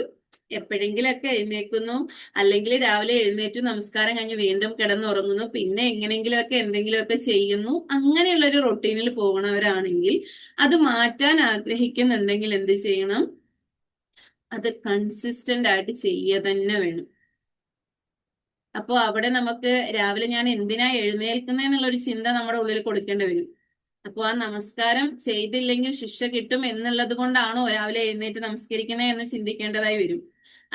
എപ്പോഴെങ്കിലൊക്കെ എഴുന്നേൽക്കുന്നു, അല്ലെങ്കിൽ രാവിലെ എഴുന്നേറ്റ് നമസ്കാരം കഴിഞ്ഞ് വീണ്ടും കിടന്നുറങ്ങുന്നു, പിന്നെ എങ്ങനെയെങ്കിലുമൊക്കെ എന്തെങ്കിലുമൊക്കെ ചെയ്യുന്നു, അങ്ങനെയുള്ള ഒരു റൊട്ടീനിൽ പോകുന്നവരാണെങ്കിൽ അത് മാറ്റാൻ ആഗ്രഹിക്കുന്നുണ്ടെങ്കിൽ എന്ത് ചെയ്യണം? അത് കൺസിസ്റ്റന്റ് ആയിട്ട് ചെയ്യുക തന്നെ വേണം. അപ്പോ അവിടെ നമുക്ക് രാവിലെ ഞാൻ എന്തിനാ എഴുന്നേൽക്കുന്നത് ഒരു ചിന്ത നമ്മുടെ ഉള്ളിൽ കൊടുക്കേണ്ടി വരും. അപ്പൊ ആ നമസ്കാരം ചെയ്തില്ലെങ്കിൽ ശിക്ഷ കിട്ടും എന്നുള്ളത് കൊണ്ടാണോ രാവിലെ എഴുന്നേറ്റ് നമസ്കരിക്കുന്നത് എന്ന് ചിന്തിക്കേണ്ടതായി വരും.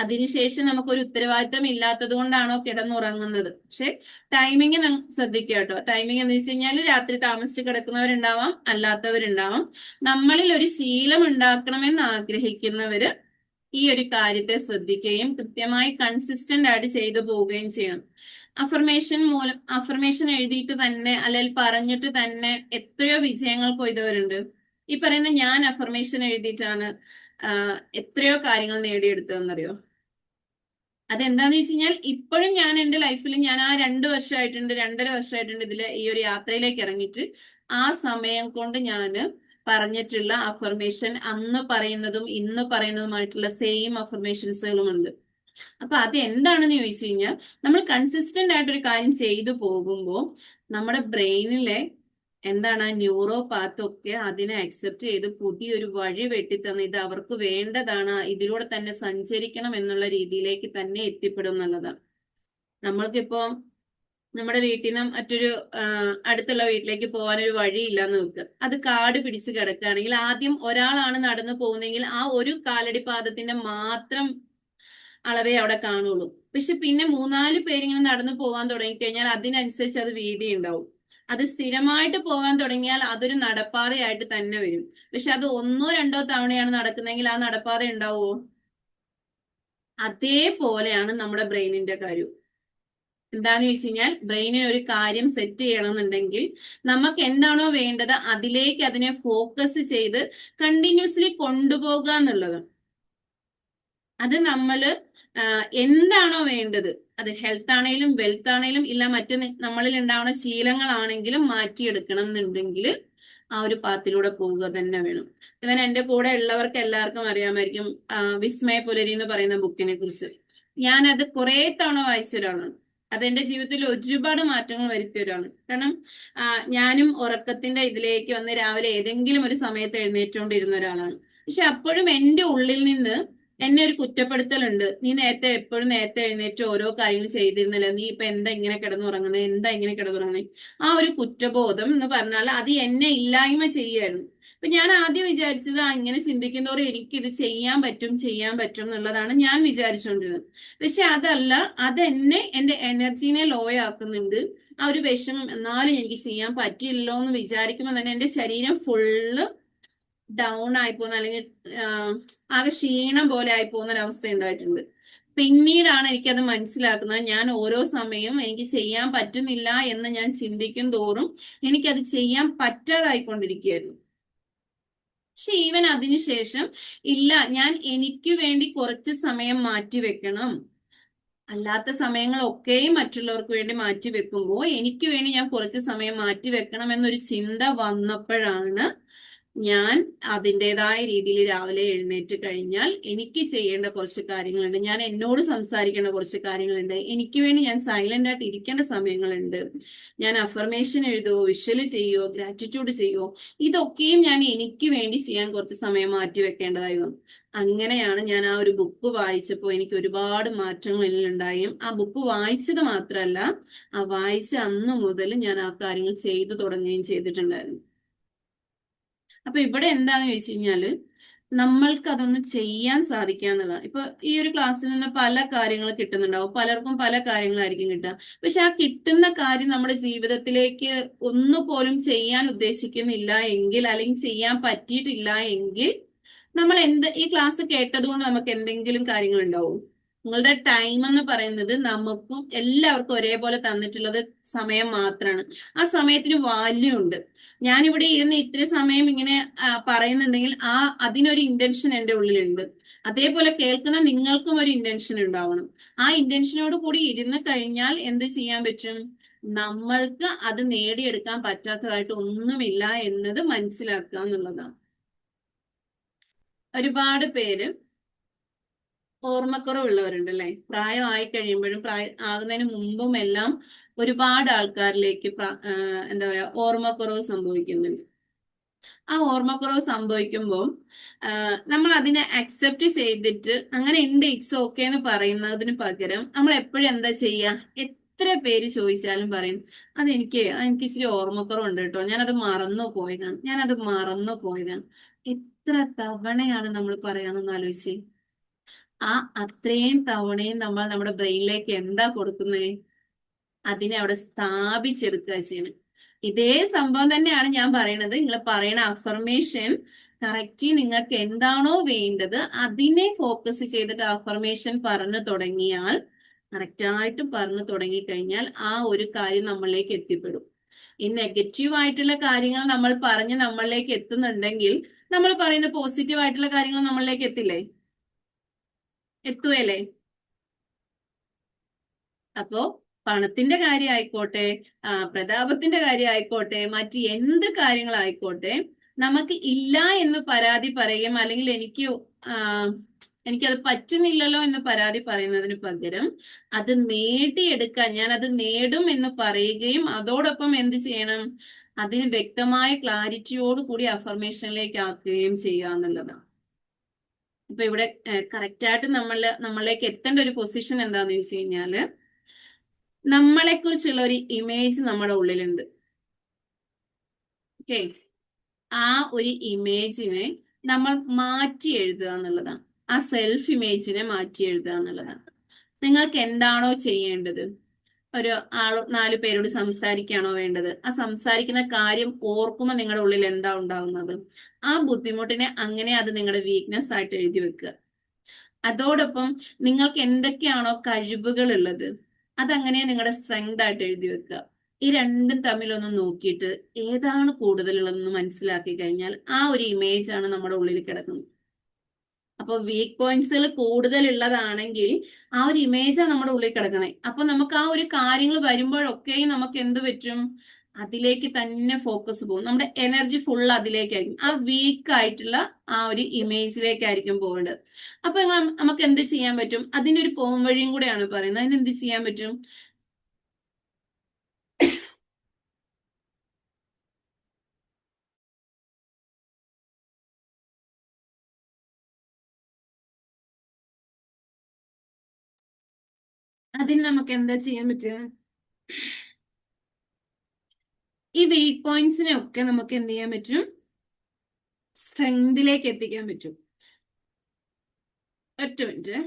അതിനുശേഷം നമുക്കൊരു ഉത്തരവാദിത്തം ഇല്ലാത്തത് കൊണ്ടാണോ കിടന്നുറങ്ങുന്നത്? പക്ഷെ ടൈമിങ് ശ്രദ്ധിക്കുക കേട്ടോ. ടൈമിങ് എന്ന് വെച്ച് കഴിഞ്ഞാൽ രാത്രി താമസിച്ച് കിടക്കുന്നവരുണ്ടാവാം, അല്ലാത്തവരുണ്ടാവാം. നമ്മളിൽ ഒരു ശീലം ഉണ്ടാക്കണമെന്ന് ആഗ്രഹിക്കുന്നവര് ഈ ഒരു കാര്യത്തെ ശ്രദ്ധിക്കുകയും കൃത്യമായി കൺസിസ്റ്റന്റ് ആയിട്ട് ചെയ്തു പോവുകയും ചെയ്യണം. അഫർമേഷൻ എഴുതിയിട്ട് തന്നെ അല്ലെങ്കിൽ പറഞ്ഞിട്ട് തന്നെ എത്രയോ വിജയങ്ങൾ കൊയ്തവരുണ്ട്. ഈ പറയുന്ന ഞാൻ അഫർമേഷൻ എഴുതിയിട്ടാണ് എത്രയോ കാര്യങ്ങൾ നേടിയെടുത്തതെന്നറിയോ? അതെന്താന്ന് വെച്ച് കഴിഞ്ഞാൽ ഇപ്പോഴും ഞാൻ എൻ്റെ ലൈഫിൽ ഞാൻ ആ 2 വർഷമായിട്ടുണ്ട്, 2.5 വർഷമായിട്ടുണ്ട് ഈ ഒരു യാത്രയിലേക്ക് ഇറങ്ങിയിട്ട് ആ സമയം കൊണ്ട് ഞാൻ പറഞ്ഞിട്ടുള്ള അഫർമേഷൻ അന്ന് പറയുന്നതും ഇന്ന് പറയുന്നതുമായിട്ടുള്ള സെയിം അഫർമേഷൻസുകളും ഉണ്ട്. അപ്പൊ അത് എന്താണെന്ന് ചോദിച്ചു കഴിഞ്ഞാൽ നമ്മൾ കൺസിസ്റ്റന്റ് ആയിട്ട് ഒരു കാര്യം ചെയ്തു പോകുമ്പോൾ നമ്മുടെ ബ്രെയിനിലെ എന്താണ് ന്യൂറോ പാത്തൊക്കെ അതിനെ അക്സെപ്റ്റ് ചെയ്ത് പുതിയൊരു വഴി വെട്ടിത്തന്ന് ഇത് അവർക്ക് വേണ്ടതാണ്, ഇതിലൂടെ തന്നെ സഞ്ചരിക്കണം എന്നുള്ള രീതിയിലേക്ക് തന്നെ എത്തിപ്പെടും എന്നുള്ളതാണ്. നമ്മൾക്കിപ്പോ നമ്മുടെ വീട്ടിൽ നിന്ന് മറ്റൊരു അടുത്തുള്ള വീട്ടിലേക്ക് പോകാനൊരു വഴിയില്ലാന്ന് വെക്കുക, അത് കാട് പിടിച്ച് കിടക്കുകയാണെങ്കിൽ ആദ്യം ഒരാളാണ് നടന്നു പോകുന്നതെങ്കിൽ ആ ഒരു കാലടി പാദത്തിന്റെ മാത്രം അളവേ അവിടെ കാണുള്ളൂ. പക്ഷെ പിന്നെ 3-4 പേരിങ്ങനെ നടന്നു പോകാൻ തുടങ്ങിക്കഴിഞ്ഞാൽ അതിനനുസരിച്ച് അത് വീതി ഉണ്ടാവും. അത് സ്ഥിരമായിട്ട് പോകാൻ തുടങ്ങിയാൽ അതൊരു നടപ്പാതയായിട്ട് തന്നെ വരും. പക്ഷെ അത് 1-2 തവണയാണ് നടക്കുന്നതെങ്കിൽ ആ നടപ്പാത ഉണ്ടാവുമോ? അതേപോലെയാണ് നമ്മുടെ ബ്രെയിനിന്റെ കാര്യം. എന്താന്ന് ചോദിച്ചു കഴിഞ്ഞാൽ ബ്രെയിനിന് ഒരു കാര്യം സെറ്റ് ചെയ്യണമെന്നുണ്ടെങ്കിൽ നമുക്ക് എന്താണോ വേണ്ടത് അതിലേക്ക് അതിനെ ഫോക്കസ് ചെയ്ത് കണ്ടിന്യൂസ്ലി കൊണ്ടുപോകുക എന്നുള്ളത്. അത് നമ്മള് എന്താണോ വേണ്ടത്, അത് ഹെൽത്ത് ആണെങ്കിലും വെൽത്ത് ആണെങ്കിലും ഇല്ല മറ്റ് നമ്മളിൽ ഉണ്ടാവുന്ന ശീലങ്ങളാണെങ്കിലും മാറ്റിയെടുക്കണം എന്നുണ്ടെങ്കിൽ ആ ഒരു പാത്തിലൂടെ പോവുക തന്നെ വേണം. ഇവൻ എന്റെ കൂടെ ഉള്ളവർക്ക് എല്ലാവർക്കും അറിയാമായിരിക്കും വിസ്മയ പുലരി എന്ന് പറയുന്ന ബുക്കിനെ കുറിച്ച്. ഞാനത് കുറെ തവണ വായിച്ച ഒരാളാണ്. അതെന്റെ ജീവിതത്തിൽ ഒരുപാട് മാറ്റങ്ങൾ വരുത്തിയ ഒരാളാണ്. കാരണം ഞാനും ഉറക്കത്തിന്റെ ഇതിലേക്ക് വന്ന് രാവിലെ ഏതെങ്കിലും ഒരു സമയത്ത് എഴുന്നേറ്റുകൊണ്ടിരുന്ന ഒരാളാണ്. പക്ഷെ അപ്പോഴും എന്റെ ഉള്ളിൽ നിന്ന് എന്നെ ഒരു കുറ്റപ്പെടുത്തലുണ്ട്. നീ എപ്പോഴും നേരത്തെ എഴുന്നേറ്റ് ഓരോ കാര്യങ്ങൾ ചെയ്തിരുന്നില്ല, നീ ഇപ്പൊ എന്താ ഇങ്ങനെ കിടന്നുറങ്ങുന്നത്, എന്താ ഇങ്ങനെ കിടന്നുറങ്ങുന്നത്? ആ ഒരു കുറ്റബോധം എന്ന് പറഞ്ഞാൽ അത് എന്നെ ഇല്ലായ്മ ചെയ്യായിരുന്നു. അപ്പൊ ഞാൻ ആദ്യം വിചാരിച്ചത് ഇങ്ങനെ ചിന്തിക്കുന്നതോടെ എനിക്കിത് ചെയ്യാൻ പറ്റും എന്നുള്ളതാണ് ഞാൻ വിചാരിച്ചുകൊണ്ടിരുന്നത്. പക്ഷെ അതല്ല, അതെന്നെ എന്റെ എനർജീനെ ലോ ആക്കുന്നുണ്ട്. ആ ഒരു വിഷമം എന്നാലും എനിക്ക് ചെയ്യാൻ പറ്റില്ലല്ലോ എന്ന് വിചാരിക്കുമ്പോൾ തന്നെ എന്റെ ശരീരം ഫുള്ള് ഡൗൺ ആയി പോകുന്ന അല്ലെങ്കിൽ ആകെ ക്ഷീണം പോലെ ആയി പോകുന്ന ഒരവസ്ഥ ഉണ്ടായിട്ടുണ്ട്. പിന്നീടാണ് എനിക്കത് മനസ്സിലാക്കുന്നത്. ഞാൻ ഓരോ സമയവും എനിക്ക് ചെയ്യാൻ പറ്റുന്നില്ല എന്ന് ഞാൻ ചിന്തിക്കും തോറും എനിക്കത് ചെയ്യാൻ പറ്റാതായിക്കൊണ്ടിരിക്കുകയായിരുന്നു. പക്ഷെ ഈവൻ അതിനുശേഷം ഇല്ല, ഞാൻ എനിക്ക് വേണ്ടി കുറച്ച് സമയം മാറ്റി വെക്കണം, അല്ലാത്ത സമയങ്ങളൊക്കെയും മറ്റുള്ളവർക്ക് വേണ്ടി മാറ്റി വെക്കുമ്പോൾ എനിക്ക് വേണ്ടി ഞാൻ കുറച്ച് സമയം മാറ്റി വെക്കണം എന്നൊരു ചിന്ത വന്നപ്പോഴാണ് ഞാൻ അതിൻ്റെതായ രീതിയിൽ രാവിലെ എഴുന്നേറ്റ് കഴിഞ്ഞാൽ എനിക്ക് ചെയ്യേണ്ട കുറച്ച് കാര്യങ്ങളുണ്ട്, ഞാൻ എന്നോട് സംസാരിക്കേണ്ട കുറച്ച് കാര്യങ്ങളുണ്ട്, എനിക്ക് വേണ്ടി ഞാൻ സൈലന്റ് ആയിട്ട് ഇരിക്കേണ്ട സമയങ്ങളുണ്ട്. ഞാൻ അഫർമേഷൻ എഴുതുവോ, വിഷ്വൽ ചെയ്യുവോ, ഗ്രാറ്റിറ്റ്യൂഡ് ചെയ്യുവോ, ഇതൊക്കെയും ഞാൻ എനിക്ക് വേണ്ടി ചെയ്യാൻ കുറച്ച് സമയം മാറ്റി വെക്കേണ്ടതായി വന്നു. അങ്ങനെയാണ് ഞാൻ ആ ഒരു ബുക്ക് വായിച്ചപ്പോൾ എനിക്ക് ഒരുപാട് മാറ്റങ്ങൾ എന്നിലുണ്ടായി. ആ ബുക്ക് വായിച്ചത് മാത്രമല്ല, ആ വായിച്ച അന്ന് മുതൽ ഞാൻ ആ കാര്യങ്ങൾ ചെയ്തു തുടങ്ങുകയും ചെയ്തിട്ടുണ്ടായിരുന്നു. അപ്പൊ ഇവിടെ എന്താന്ന് ചോദിച്ചു കഴിഞ്ഞാല് നമ്മൾക്ക് അതൊന്ന് ചെയ്യാൻ സാധിക്കുക എന്നുള്ളതാണ്. ഇപ്പൊ ഈ ഒരു ക്ലാസ്സിൽ നിന്ന് പല കാര്യങ്ങൾ കിട്ടുന്നുണ്ടാവും, പലർക്കും പല കാര്യങ്ങളായിരിക്കും കിട്ടുക. പക്ഷെ ആ കിട്ടുന്ന കാര്യം നമ്മുടെ ജീവിതത്തിലേക്ക് ഒന്നുപോലും ചെയ്യാൻ ഉദ്ദേശിക്കുന്നില്ല എങ്കിൽ, അല്ലെങ്കിൽ ചെയ്യാൻ പറ്റിയിട്ടില്ല എങ്കിൽ നമ്മൾ ഈ ക്ലാസ് കേട്ടതുകൊണ്ട് നമുക്ക് എന്തെങ്കിലും കാര്യങ്ങൾ ഉണ്ടാവും? നിങ്ങളുടെ ടൈം എന്ന് പറയുന്നത് നമുക്കും എല്ലാവർക്കും ഒരേപോലെ തന്നിട്ടുള്ളത് സമയം മാത്രമാണ്. ആ സമയത്തിന് വാല്യൂ ഉണ്ട്. ഞാനിവിടെ ഇരുന്ന് ഇത്ര സമയം ഇങ്ങനെ പറയുന്നുണ്ടെങ്കിൽ അതിനൊരു ഇന്റൻഷൻ എൻ്റെ ഉള്ളിലുണ്ട്. അതേപോലെ കേൾക്കുന്ന നിങ്ങൾക്കും ഒരു ഇന്റൻഷൻ ഉണ്ടാവണം. ആ ഇന്റൻഷനോട് കൂടി ഇരുന്ന് കഴിഞ്ഞാൽ എന്ത് ചെയ്യാൻ പറ്റും? നമ്മൾക്ക് അത് നേടിയെടുക്കാൻ പറ്റാത്തതായിട്ട് ഒന്നുമില്ല എന്നത് മനസ്സിലാക്കുക എന്നുള്ളതാണ്. ഒരുപാട് പേര് ഓർമ്മക്കുറവുള്ളവരുണ്ട് അല്ലെ? പ്രായമായി കഴിയുമ്പോഴും ആകുന്നതിന് മുമ്പും എല്ലാം ഒരുപാട് ആൾക്കാരിലേക്ക് എന്താ പറയാ ഓർമ്മക്കുറവ് സംഭവിക്കുന്നുണ്ട്. ആ ഓർമ്മക്കുറവ് സംഭവിക്കുമ്പോൾ നമ്മൾ അതിനെ അക്സെപ്റ്റ് ചെയ്തിട്ട് അങ്ങനെ ഉണ്ട്, ഇറ്റ്സ് ഓക്കെ എന്ന് പറയുന്നതിന് പകരം നമ്മൾ എപ്പോഴും എന്താ ചെയ്യുക? എത്ര പേര് ചോദിച്ചാലും പറയും എനിക്ക് ഇച്ചിരി ഓർമ്മക്കുറവുണ്ട് കേട്ടോ, ഞാനത് മറന്നു പോയതാണ്. എത്ര തവണയാണ് നമ്മൾ പറയാമെന്ന് ആലോചിച്ചേ? അത്രയും തവണയും നമ്മൾ നമ്മുടെ ബ്രെയിനിലേക്ക് എന്താ കൊടുക്കുന്നത്? അതിനെ അവിടെ സ്ഥാപിച്ചെടുക്കുക ചെയ്യണം. ഇതേ സംഭവം തന്നെയാണ് ഞാൻ പറയുന്നത്. നിങ്ങൾ പറയണ അഫർമേഷൻ കറക്റ്റ് നിങ്ങൾക്ക് എന്താണോ വേണ്ടത് അതിനെ ഫോക്കസ് ചെയ്തിട്ട് അഫർമേഷൻ പറഞ്ഞു തുടങ്ങിയാൽ, കറക്റ്റായിട്ട് പറഞ്ഞു തുടങ്ങിക്കഴിഞ്ഞാൽ ആ ഒരു കാര്യം നമ്മളിലേക്ക് എത്തിപ്പെടും. ഈ നെഗറ്റീവ് ആയിട്ടുള്ള കാര്യങ്ങൾ നമ്മൾ പറഞ്ഞ് നമ്മളിലേക്ക് എത്തുന്നുണ്ടെങ്കിൽ നമ്മൾ പറയുന്ന പോസിറ്റീവ് ആയിട്ടുള്ള കാര്യങ്ങൾ നമ്മളിലേക്ക് എത്തില്ലേ? എത്തുകയല്ലേ? അപ്പോ പണത്തിന്റെ കാര്യം ആയിക്കോട്ടെ, പ്രതാപത്തിന്റെ കാര്യം ആയിക്കോട്ടെ, മറ്റ് എന്ത് കാര്യങ്ങളായിക്കോട്ടെ, നമുക്ക് ഇല്ല എന്ന് പരാതി പറയുകയും അല്ലെങ്കിൽ എനിക്കത് പറ്റുന്നില്ലല്ലോ എന്ന് പരാതി പറയുന്നതിന് പകരം അത് നേടിയെടുക്കാൻ ഞാൻ അത് നേടും എന്ന് പറയുകയും അതോടൊപ്പം എന്ത് ചെയ്യണം, അതിന് വ്യക്തമായ ക്ലാരിറ്റിയോട് കൂടി അഫർമേഷനിലേക്ക് ആക്കുകയും ചെയ്യുക എന്നുള്ളതാണ്. ഇപ്പൊ ഇവിടെ കറക്റ്റായിട്ട് നമ്മളിലേക്ക് എത്തേണ്ട ഒരു പൊസിഷൻ എന്താന്ന് ചോദിച്ചു കഴിഞ്ഞാല്, നമ്മളെ കുറിച്ചുള്ള ഒരു ഇമേജ് നമ്മുടെ ഉള്ളിലുണ്ട്. ഓക്കെ, ആ ഒരു ഇമേജിനെ നമ്മൾ മാറ്റി എഴുതുക എന്നുള്ളതാണ്. ആ സെൽഫ് ഇമേജിനെ മാറ്റി എഴുതുക എന്നുള്ളതാണ്. നിങ്ങൾക്ക് എന്താണോ ചെയ്യേണ്ടത്, ഒരു 4 പേരോട് സംസാരിക്കുകയാണോ വേണ്ടത്, ആ സംസാരിക്കുന്ന കാര്യം ഓർക്കുമ്പോൾ നിങ്ങളുടെ ഉള്ളിൽ എന്താ ഉണ്ടാകുന്നത്, ആ ബുദ്ധിമുട്ടിനെ അങ്ങനെ അത് നിങ്ങളുടെ വീക്ക്നെസ് ആയിട്ട് എഴുതി വെക്കുക. അതോടൊപ്പം നിങ്ങൾക്ക് എന്തൊക്കെയാണോ കഴിവുകൾ ഉള്ളത് അതങ്ങനെ നിങ്ങളുടെ സ്ട്രെങ്ത് ആയിട്ട് എഴുതി വെക്കുക. ഈ രണ്ടും തമ്മിലൊന്ന് നോക്കിയിട്ട് ഏതാണ് കൂടുതലുള്ളതെന്ന് മനസ്സിലാക്കി കഴിഞ്ഞാൽ ആ ഒരു ഇമേജ് ആണ് നമ്മുടെ ഉള്ളിൽ കിടക്കുന്നത്. അപ്പൊ വീക്ക് പോയിന്റ്സുകൾ കൂടുതലുള്ളതാണെങ്കിൽ ആ ഒരു ഇമേജാണ് നമ്മുടെ ഉള്ളിൽ കിടക്കുന്നത്. അപ്പൊ നമുക്ക് ആ ഒരു കാര്യങ്ങൾ വരുമ്പോഴൊക്കെയും നമുക്ക് എന്ത് പറ്റും, അതിലേക്ക് തന്നെ ഫോക്കസ് പോകും. നമ്മുടെ എനർജി ഫുൾ അതിലേക്കായിരിക്കും, ആ വീക്ക് ആയിട്ടുള്ള ആ ഒരു ഇമേജിലേക്കായിരിക്കും പോകേണ്ടത്. അപ്പൊ നമുക്ക് എന്ത് ചെയ്യാൻ പറ്റും, അതിന്റെ ഒരു പോം വഴിയും കൂടെയാണ് പറയുന്നത്. അതിനെന്ത് ചെയ്യാൻ പറ്റും, അതിന് നമുക്ക് എന്താ ചെയ്യാൻ പറ്റുക, ഈ വീക്ക് പോയിന്റ്സിനെ ഒക്കെ നമുക്ക് എന്ത് ചെയ്യാൻ പറ്റും, സ്ട്രെങ്തിലേക്ക് എത്തിക്കാൻ പറ്റും. ഒറ്റ മിനിറ്റ്.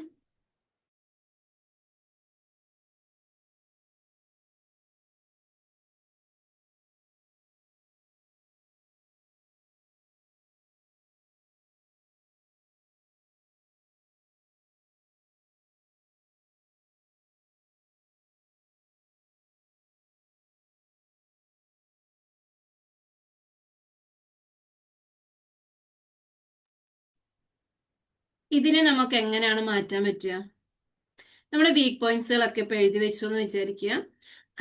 ഇതിനെ നമുക്ക് എങ്ങനെയാണ് മാറ്റാൻ പറ്റുക, നമ്മുടെ വീക്ക് പോയിന്റ്സുകളൊക്കെ ഇപ്പൊ എഴുതി വെച്ചു എന്ന് വിചാരിക്കുക.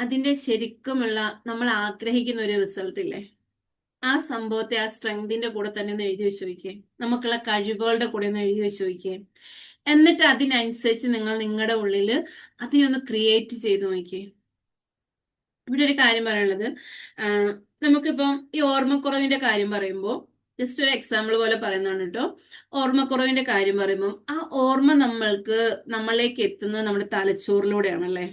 അതിന്റെ ശരിക്കുമുള്ള നമ്മൾ ആഗ്രഹിക്കുന്ന ഒരു റിസൾട്ട് ഇല്ലേ, ആ സംഭവത്തെ ആ സ്ട്രെങ്തിന്റെ കൂടെ തന്നെ ഒന്ന് എഴുതി വെച്ച് നോക്കിയേ, നമുക്കുള്ള കഴിവുകളുടെ കൂടെ ഒന്ന് എഴുതി വെച്ച് നോക്കിയേ. എന്നിട്ട് അതിനനുസരിച്ച് നിങ്ങൾ നിങ്ങളുടെ ഉള്ളിൽ അതിനൊന്ന് ക്രിയേറ്റ് ചെയ്ത് നോക്കിയേ. ഇവിടെ ഒരു കാര്യം പറയാനുള്ളത്, നമുക്കിപ്പം ഈ ഓർമ്മക്കുറവിന്റെ കാര്യം പറയുമ്പോൾ ജസ്റ്റ് ഒരു എക്സാമ്പിൾ പോലെ പറയുന്നതാണ് കേട്ടോ. ഓർമ്മക്കുറവിന്റെ കാര്യം പറയുമ്പോൾ ആ ഓർമ്മ നമ്മളിലേക്ക് എത്തുന്നത് നമ്മുടെ തലച്ചോറിലൂടെയാണല്ലേ.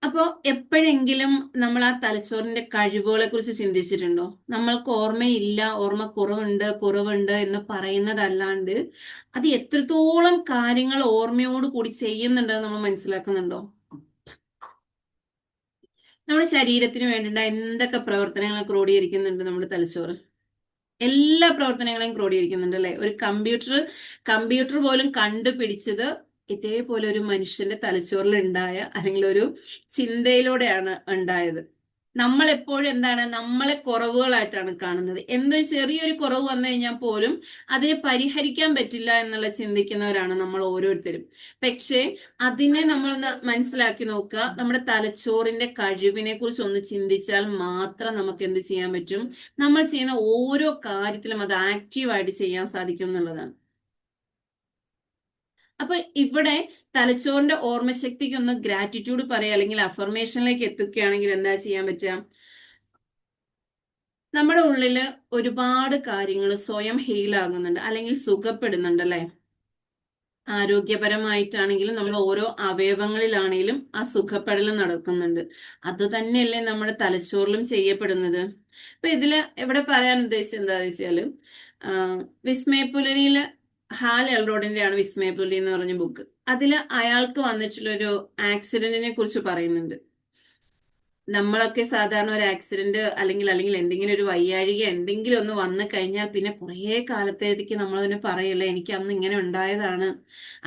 അപ്പോ എപ്പോഴെങ്കിലും നമ്മൾ ആ തലച്ചോറിന്റെ കഴിവുകളെ കുറിച്ച് ചിന്തിച്ചിട്ടുണ്ടോ? നമ്മൾക്ക് ഓർമ്മയില്ല, കുറവുണ്ട് എന്ന് പറയുന്നതല്ലാണ്ട് അത് എത്രത്തോളം കാര്യങ്ങൾ ഓർമ്മയോട് കൂടി ചെയ്യുന്നുണ്ടെന്ന് നമ്മൾ മനസ്സിലാക്കുന്നുണ്ടോ? നമ്മുടെ ശരീരത്തിന് വേണ്ടിയിട്ട് എന്തൊക്കെ പ്രവർത്തനങ്ങൾ ക്രോഡീകരിക്കുന്നുണ്ട് നമ്മുടെ തലച്ചോറ്, എല്ലാ പ്രവർത്തനങ്ങളെയും ക്രോഡീകരിക്കുന്നുണ്ട് അല്ലെ. ഒരു കമ്പ്യൂട്ടർ പോലും കണ്ടുപിടിച്ചത് ഇതേപോലെ ഒരു മനുഷ്യന്റെ തലച്ചോറിൽ ഉണ്ടായ അല്ലെങ്കിൽ ഒരു ചിന്തയിലൂടെയാണ് ഉണ്ടായത്. നമ്മൾ എപ്പോഴും എന്താണ്, നമ്മളെ കുറവുകളായിട്ടാണ് കാണുന്നത്. എന്തൊരു ചെറിയൊരു കുറവ് വന്നു കഴിഞ്ഞാൽ പോലും അതിനെ പരിഹരിക്കാൻ പറ്റില്ല എന്നുള്ള ചിന്തിക്കുന്നവരാണ് നമ്മൾ ഓരോരുത്തരും. പക്ഷേ അതിനെ നമ്മളൊന്ന് മനസ്സിലാക്കി നോക്കുക, നമ്മുടെ തലച്ചോറിന്റെ കഴിവിനെ കുറിച്ച് ഒന്ന് ചിന്തിച്ചാൽ മാത്രം നമുക്ക് എന്ത് ചെയ്യാൻ പറ്റും, നമ്മൾ ചെയ്യുന്ന ഓരോ കാര്യത്തിലും അത് ആക്റ്റീവായിട്ട് ചെയ്യാൻ സാധിക്കും എന്നുള്ളതാണ്. അപ്പൊ ഇവിടെ തലച്ചോറിന്റെ ഓർമ്മശക്തിക്ക് ഒന്ന് ഗ്രാറ്റിറ്റ്യൂഡ് പറയുക അല്ലെങ്കിൽ അഫർമേഷനിലേക്ക് എത്തിക്കുകയാണെങ്കിൽ എന്താ ചെയ്യാൻ പറ്റുക, നമ്മുടെ ഉള്ളില് ഒരുപാട് കാര്യങ്ങൾ സ്വയം ഹീലാകുന്നുണ്ട് അല്ലെങ്കിൽ സുഖപ്പെടുന്നുണ്ട് അല്ലെ. ആരോഗ്യപരമായിട്ടാണെങ്കിലും നമ്മൾ ഓരോ അവയവങ്ങളിലാണെങ്കിലും ആ സുഖപ്പെടൽ നടക്കുന്നുണ്ട്. അത് തന്നെയല്ലേ നമ്മുടെ തലച്ചോറിലും ചെയ്യപ്പെടുന്നത്. ഇപ്പൊ ഇതില് എവിടെ പറയാൻ ഉദ്ദേശിച്ചത് എന്താന്ന് വെച്ചാല്, വിസ്മയപുലരിയില് ഹാൽ എൽറോഡിന്റെ ആണ് വിസ്മയപുലരി എന്ന് പറഞ്ഞ ബുക്ക്. അതില് അയാൾക്ക് വന്നിട്ടുള്ളൊരു ആക്സിഡന്റിനെ കുറിച്ച് പറയുന്നുണ്ട്. നമ്മളൊക്കെ സാധാരണ ഒരു ആക്സിഡന്റ് അല്ലെങ്കിൽ എന്തെങ്കിലും ഒരു വയ്യാഴിക എന്തെങ്കിലും ഒന്ന് വന്നു കഴിഞ്ഞാൽ പിന്നെ കുറേ കാലത്തേക്ക് നമ്മൾ അതിനെ പറയല്ലേ, എനിക്ക് അന്ന് ഇങ്ങനെ ഉണ്ടായതാണ്,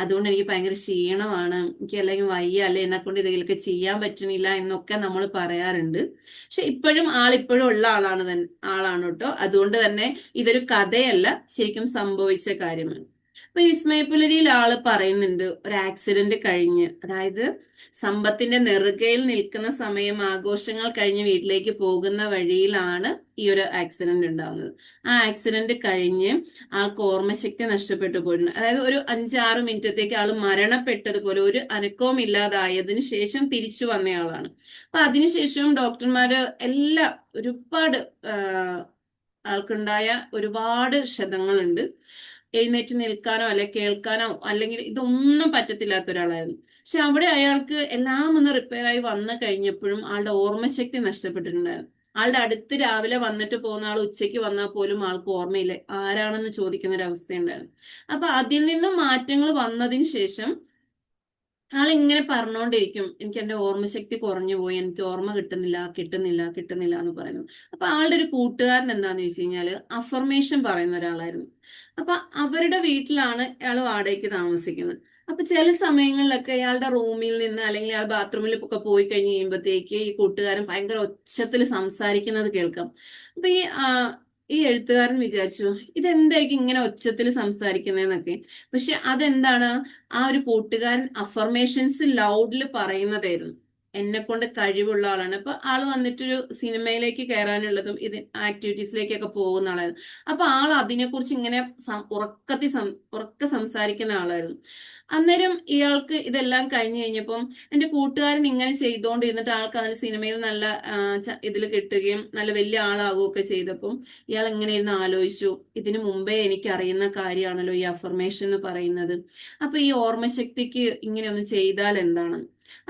അതുകൊണ്ട് എനിക്ക് ഭയങ്കര ക്ഷീണമാണ്, എനിക്ക് അല്ലെങ്കിൽ വയ്യ അല്ലെ എന്നെ കൊണ്ട് ഇതിലൊക്കെ ചെയ്യാൻ പറ്റുന്നില്ല എന്നൊക്കെ നമ്മൾ പറയാറുണ്ട്. പക്ഷെ ഇപ്പോഴും ഉള്ള ആളാണ് കേട്ടോ. അതുകൊണ്ട് തന്നെ ഇതൊരു കഥയല്ല, ശരിക്കും സംഭവിച്ച കാര്യമാണ്. അപ്പൊ വിസ്മയപുലരിയിൽ ആള് പറയുന്നുണ്ട് ഒരു ആക്സിഡന്റ് കഴിഞ്ഞ്, അതായത് സമ്പത്തിന്റെ നെറുകയിൽ നിൽക്കുന്ന സമയം ആഘോഷങ്ങൾ കഴിഞ്ഞ് വീട്ടിലേക്ക് പോകുന്ന വഴിയിലാണ് ഈ ഒരു ആക്സിഡന്റ് ഉണ്ടാവുന്നത്. ആ ആക്സിഡന്റ് കഴിഞ്ഞ് ആൾക്ക് ഓർമ്മശക്തി നഷ്ടപ്പെട്ടു പോയിട്ടുണ്ട്. അതായത് ഒരു 5-6 മിനിറ്റത്തേക്ക് ആള് മരണപ്പെട്ടതുപോലെ ഒരു അനക്കവും ഇല്ലാതായതിനു ശേഷം തിരിച്ചു വന്നയാളാണ്. അപ്പൊ അതിനുശേഷം ഡോക്ടർമാര് എല്ലാം ഒരുപാട് ആൾക്കുണ്ടായ ഒരുപാട് ക്ഷതങ്ങളുണ്ട്. എഴുന്നേറ്റ് നിൽക്കാനോ അല്ലെ കേൾക്കാനോ അല്ലെങ്കിൽ ഇതൊന്നും പറ്റത്തില്ലാത്ത ഒരാളായിരുന്നു. പക്ഷെ അവിടെ അയാൾക്ക് എല്ലാം ഒന്ന് റിപ്പയർ ആയി വന്നു കഴിഞ്ഞപ്പോഴും ആളുടെ ഓർമ്മശക്തി നഷ്ടപ്പെട്ടിട്ടുണ്ടായിരുന്നു. ആളുടെ അടുത്ത് രാവിലെ വന്നിട്ട് പോകുന്ന ആൾ ഉച്ചയ്ക്ക് വന്നാൽ പോലും ആൾക്ക് ഓർമ്മയില്ല ആരാണെന്ന് ചോദിക്കുന്ന ഒരു അവസ്ഥയുണ്ടായിരുന്നു. അപ്പൊ അതിൽ നിന്നും മാറ്റങ്ങൾ വന്നതിന് ശേഷം ആളിങ്ങനെ പറഞ്ഞുകൊണ്ടിരിക്കും, എനിക്ക് എന്റെ ഓർമ്മശക്തി കുറഞ്ഞു പോയി, എനിക്ക് ഓർമ്മ കിട്ടുന്നില്ല കിട്ടുന്നില്ല കിട്ടുന്നില്ല എന്ന് പറയുന്നു. അപ്പൊ ആളുടെ ഒരു കൂട്ടുകാരൻ എന്താന്ന് ചോദിച്ചു കഴിഞ്ഞാല് അഫർമേഷൻ പറയുന്ന ഒരാളായിരുന്നു. അപ്പൊ അവരുടെ വീട്ടിലാണ് അയാൾ വാടകയ്ക്ക് താമസിക്കുന്നത്. അപ്പൊ ചില സമയങ്ങളിലൊക്കെ അയാളുടെ റൂമിൽ നിന്ന് അല്ലെങ്കിൽ അയാൾ ബാത്റൂമിൽ ഒക്കെ പോയി കഴിഞ്ഞ് കഴിയുമ്പോഴത്തേക്ക് ഈ കൂട്ടുകാരൻ ഭയങ്കര ഒച്ചത്തിൽ സംസാരിക്കുന്നത് കേൾക്കാം. അപ്പൊ ഈ എഴുത്തുകാരൻ വിചാരിച്ചു ഇതെന്തായിരിക്കും ഇങ്ങനെ ഒച്ചത്തിൽ സംസാരിക്കുന്നതെന്നൊക്കെ. പക്ഷെ അതെന്താണ്, ആ ഒരു കൂട്ടുകാരൻ അഫർമേഷൻസ് ലൗഡിൽ പറയുന്നതായിരുന്നു. എന്നെ കൊണ്ട് കഴിവുള്ള ആളാണ്. അപ്പൊ ആള് വന്നിട്ടൊരു സിനിമയിലേക്ക് കയറാനുള്ളതും ഇത് ആക്ടിവിറ്റീസിലേക്കൊക്കെ പോകുന്ന ആളായിരുന്നു. അപ്പൊ ആൾ അതിനെക്കുറിച്ച് ഇങ്ങനെ ഉറക്കെ സംസാരിക്കുന്ന ആളായിരുന്നു. അന്നേരം ഇയാൾക്ക് ഇതെല്ലാം കഴിഞ്ഞു കഴിഞ്ഞപ്പം എന്റെ കൂട്ടുകാരൻ ഇങ്ങനെ ചെയ്തുകൊണ്ടിരുന്നിട്ട് ആൾക്ക് അതിൽ സിനിമയിൽ നല്ല ഇതിൽ കിട്ടുകയും നല്ല വലിയ ആളാകുകയൊക്കെ ചെയ്തപ്പം ഇയാൾ എങ്ങനെ ഇരുന്ന് ആലോചിച്ചു, ഇതിനു മുമ്പേ എനിക്ക് അറിയുന്ന കാര്യമാണല്ലോ ഈ അഫർമേഷൻ എന്ന് പറയുന്നത്. അപ്പൊ ഈ ഓർമ്മശക്തിക്ക് ഇങ്ങനെ ഒന്ന് ചെയ്താൽ എന്താണ്?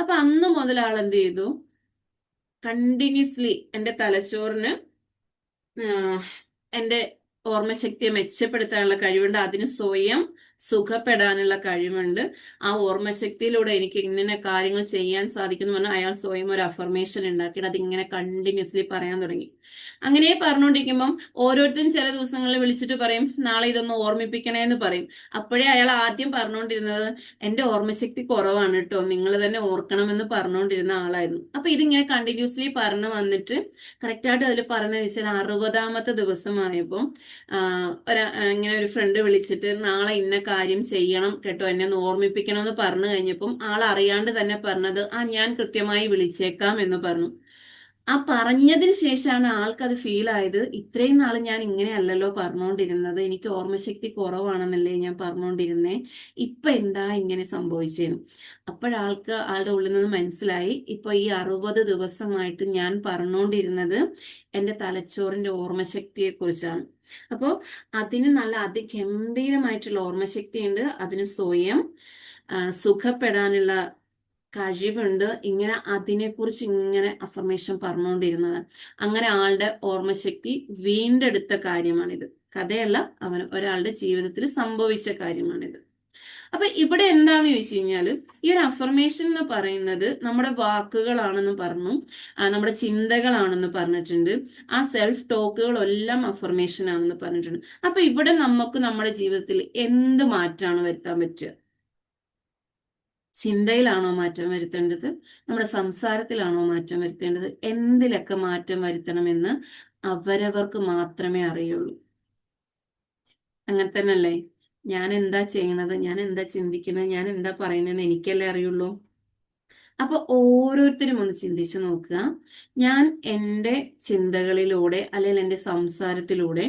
അപ്പൊ അന്ന് മുതൽ ആൾ എന്ത് ചെയ്തു, കണ്ടിന്യൂസ്ലി എന്റെ തലച്ചോറിന് എന്റെ ഓർമ്മശക്തിയെ മെച്ചപ്പെടുത്താനുള്ള കഴിവുണ്ട്, അതിന് സ്വയം സുഖപ്പെടാനുള്ള കഴിവുണ്ട്, ആ ഓർമ്മശക്തിയിലൂടെ എനിക്ക് ഇങ്ങനെ കാര്യങ്ങൾ ചെയ്യാൻ സാധിക്കുന്നു പറഞ്ഞാൽ അയാൾ സ്വയം ഒരു അഫർമേഷൻ ഉണ്ടാക്കിയിട്ട് അതിങ്ങനെ കണ്ടിന്യൂസ്ലി പറയാൻ തുടങ്ങി. അങ്ങനെ പറഞ്ഞുകൊണ്ടിരിക്കുമ്പം ഓരോരുത്തരും ചില ദിവസങ്ങളിൽ വിളിച്ചിട്ട് പറയും നാളെ ഇതൊന്ന് ഓർമ്മിപ്പിക്കണേ എന്ന് പറയും. അപ്പോഴേ അയാൾ ആദ്യം പറഞ്ഞുകൊണ്ടിരുന്നത് എന്റെ ഓർമ്മശക്തി കുറവാണ് കേട്ടോ, നിങ്ങൾ തന്നെ ഓർക്കണമെന്ന് പറഞ്ഞുകൊണ്ടിരുന്ന ആളായിരുന്നു. അപ്പൊ ഇതിങ്ങനെ കണ്ടിന്യൂസ്ലി പറഞ്ഞു വന്നിട്ട് കറക്റ്റായിട്ട് അതിൽ പറഞ്ഞതെന്ന് വെച്ചാൽ 60ാമത്തെ ദിവസമായപ്പോൾ ഇങ്ങനെ ഒരു ഫ്രണ്ട് വിളിച്ചിട്ട് നാളെ ഇന്ന കാര്യം ചെയ്യണം കേട്ടോ, എന്നെ ഒന്ന് ഓർമ്മിപ്പിക്കണം എന്ന് പറഞ്ഞു കഴിഞ്ഞപ്പം ആൾ അറിയാണ്ട് തന്നെ പറഞ്ഞത് ഞാൻ കൃത്യമായി വിളിച്ചേക്കാം എന്ന് പറഞ്ഞു. ആ പറഞ്ഞതിന് ശേഷമാണ് ആൾക്കത് ഫീൽ ആയത്, ഇത്രയും നാൾ ഞാൻ ഇങ്ങനെയല്ലല്ലോ പറഞ്ഞുകൊണ്ടിരുന്നത്, എനിക്ക് ഓർമ്മശക്തി കുറവാണെന്നല്ലേ ഞാൻ പറഞ്ഞുകൊണ്ടിരുന്നേ, ഇപ്പൊ എന്താ ഇങ്ങനെ സംഭവിച്ചേന്ന്. അപ്പോഴാൾക്ക് ആളുടെ ഉള്ളിൽ നിന്ന് മനസ്സിലായി ഇപ്പൊ ഈ 60 ദിവസമായിട്ട് ഞാൻ പറഞ്ഞുകൊണ്ടിരുന്നത് എന്റെ തലച്ചോറിന്റെ ഓർമ്മശക്തിയെ കുറിച്ചാണ്. അപ്പോൾ അതിന് നല്ല അതിഗംഭീരമായിട്ടുള്ള ഓർമ്മശക്തി ഉണ്ട്, അതിന് സ്വയം സുഖപ്പെടാനുള്ള കഴിവുണ്ട്. ഇങ്ങനെ അതിനെക്കുറിച്ച് ഇങ്ങനെ അഫർമേഷൻ പറഞ്ഞുകൊണ്ടിരുന്നതാണ്. അങ്ങനെ ആളുടെ ഓർമ്മശക്തി വീണ്ടെടുത്ത കാര്യമാണിത്. കഥയല്ല, ഒരാളുടെ ജീവിതത്തിൽ സംഭവിച്ച കാര്യമാണിത്. അപ്പൊ ഇവിടെ എന്താന്ന് ചോദിച്ചു കഴിഞ്ഞാല് ഈ ഒരു അഫർമേഷൻ എന്ന് പറയുന്നത് നമ്മുടെ വാക്കുകളാണെന്ന് പറഞ്ഞു, നമ്മുടെ ചിന്തകളാണെന്ന് പറഞ്ഞിട്ടുണ്ട്, ആ സെൽഫ് ടോക്കുകളെല്ലാം അഫർമേഷൻ ആണെന്ന് പറഞ്ഞിട്ടുണ്ട്. അപ്പൊ ഇവിടെ നമുക്ക് നമ്മുടെ ജീവിതത്തിൽ എന്ത് മാറ്റാണ് വരുത്താൻ പറ്റുക? ചിന്തയിലാണോ മാറ്റം വരുത്തേണ്ടത്? നമ്മുടെ സംസാരത്തിലാണോ മാറ്റം വരുത്തേണ്ടത്? എന്തിലൊക്കെ മാറ്റം വരുത്തണമെന്ന് അവരവർക്ക് മാത്രമേ അറിയുള്ളൂ. അങ്ങനെ തന്നെയല്ലേ? ഞാൻ എന്താ ചെയ്യണത്, ഞാൻ എന്താ ചിന്തിക്കുന്നത്, ഞാൻ എന്താ പറയുന്നതെന്ന് എനിക്കല്ലേ അറിയുള്ളൂ. അപ്പൊ ഓരോരുത്തരും ഒന്ന് ചിന്തിച്ചു നോക്കുക, ഞാൻ എൻ്റെ ചിന്തകളിലൂടെ അല്ലെങ്കിൽ എൻ്റെ സംസാരത്തിലൂടെ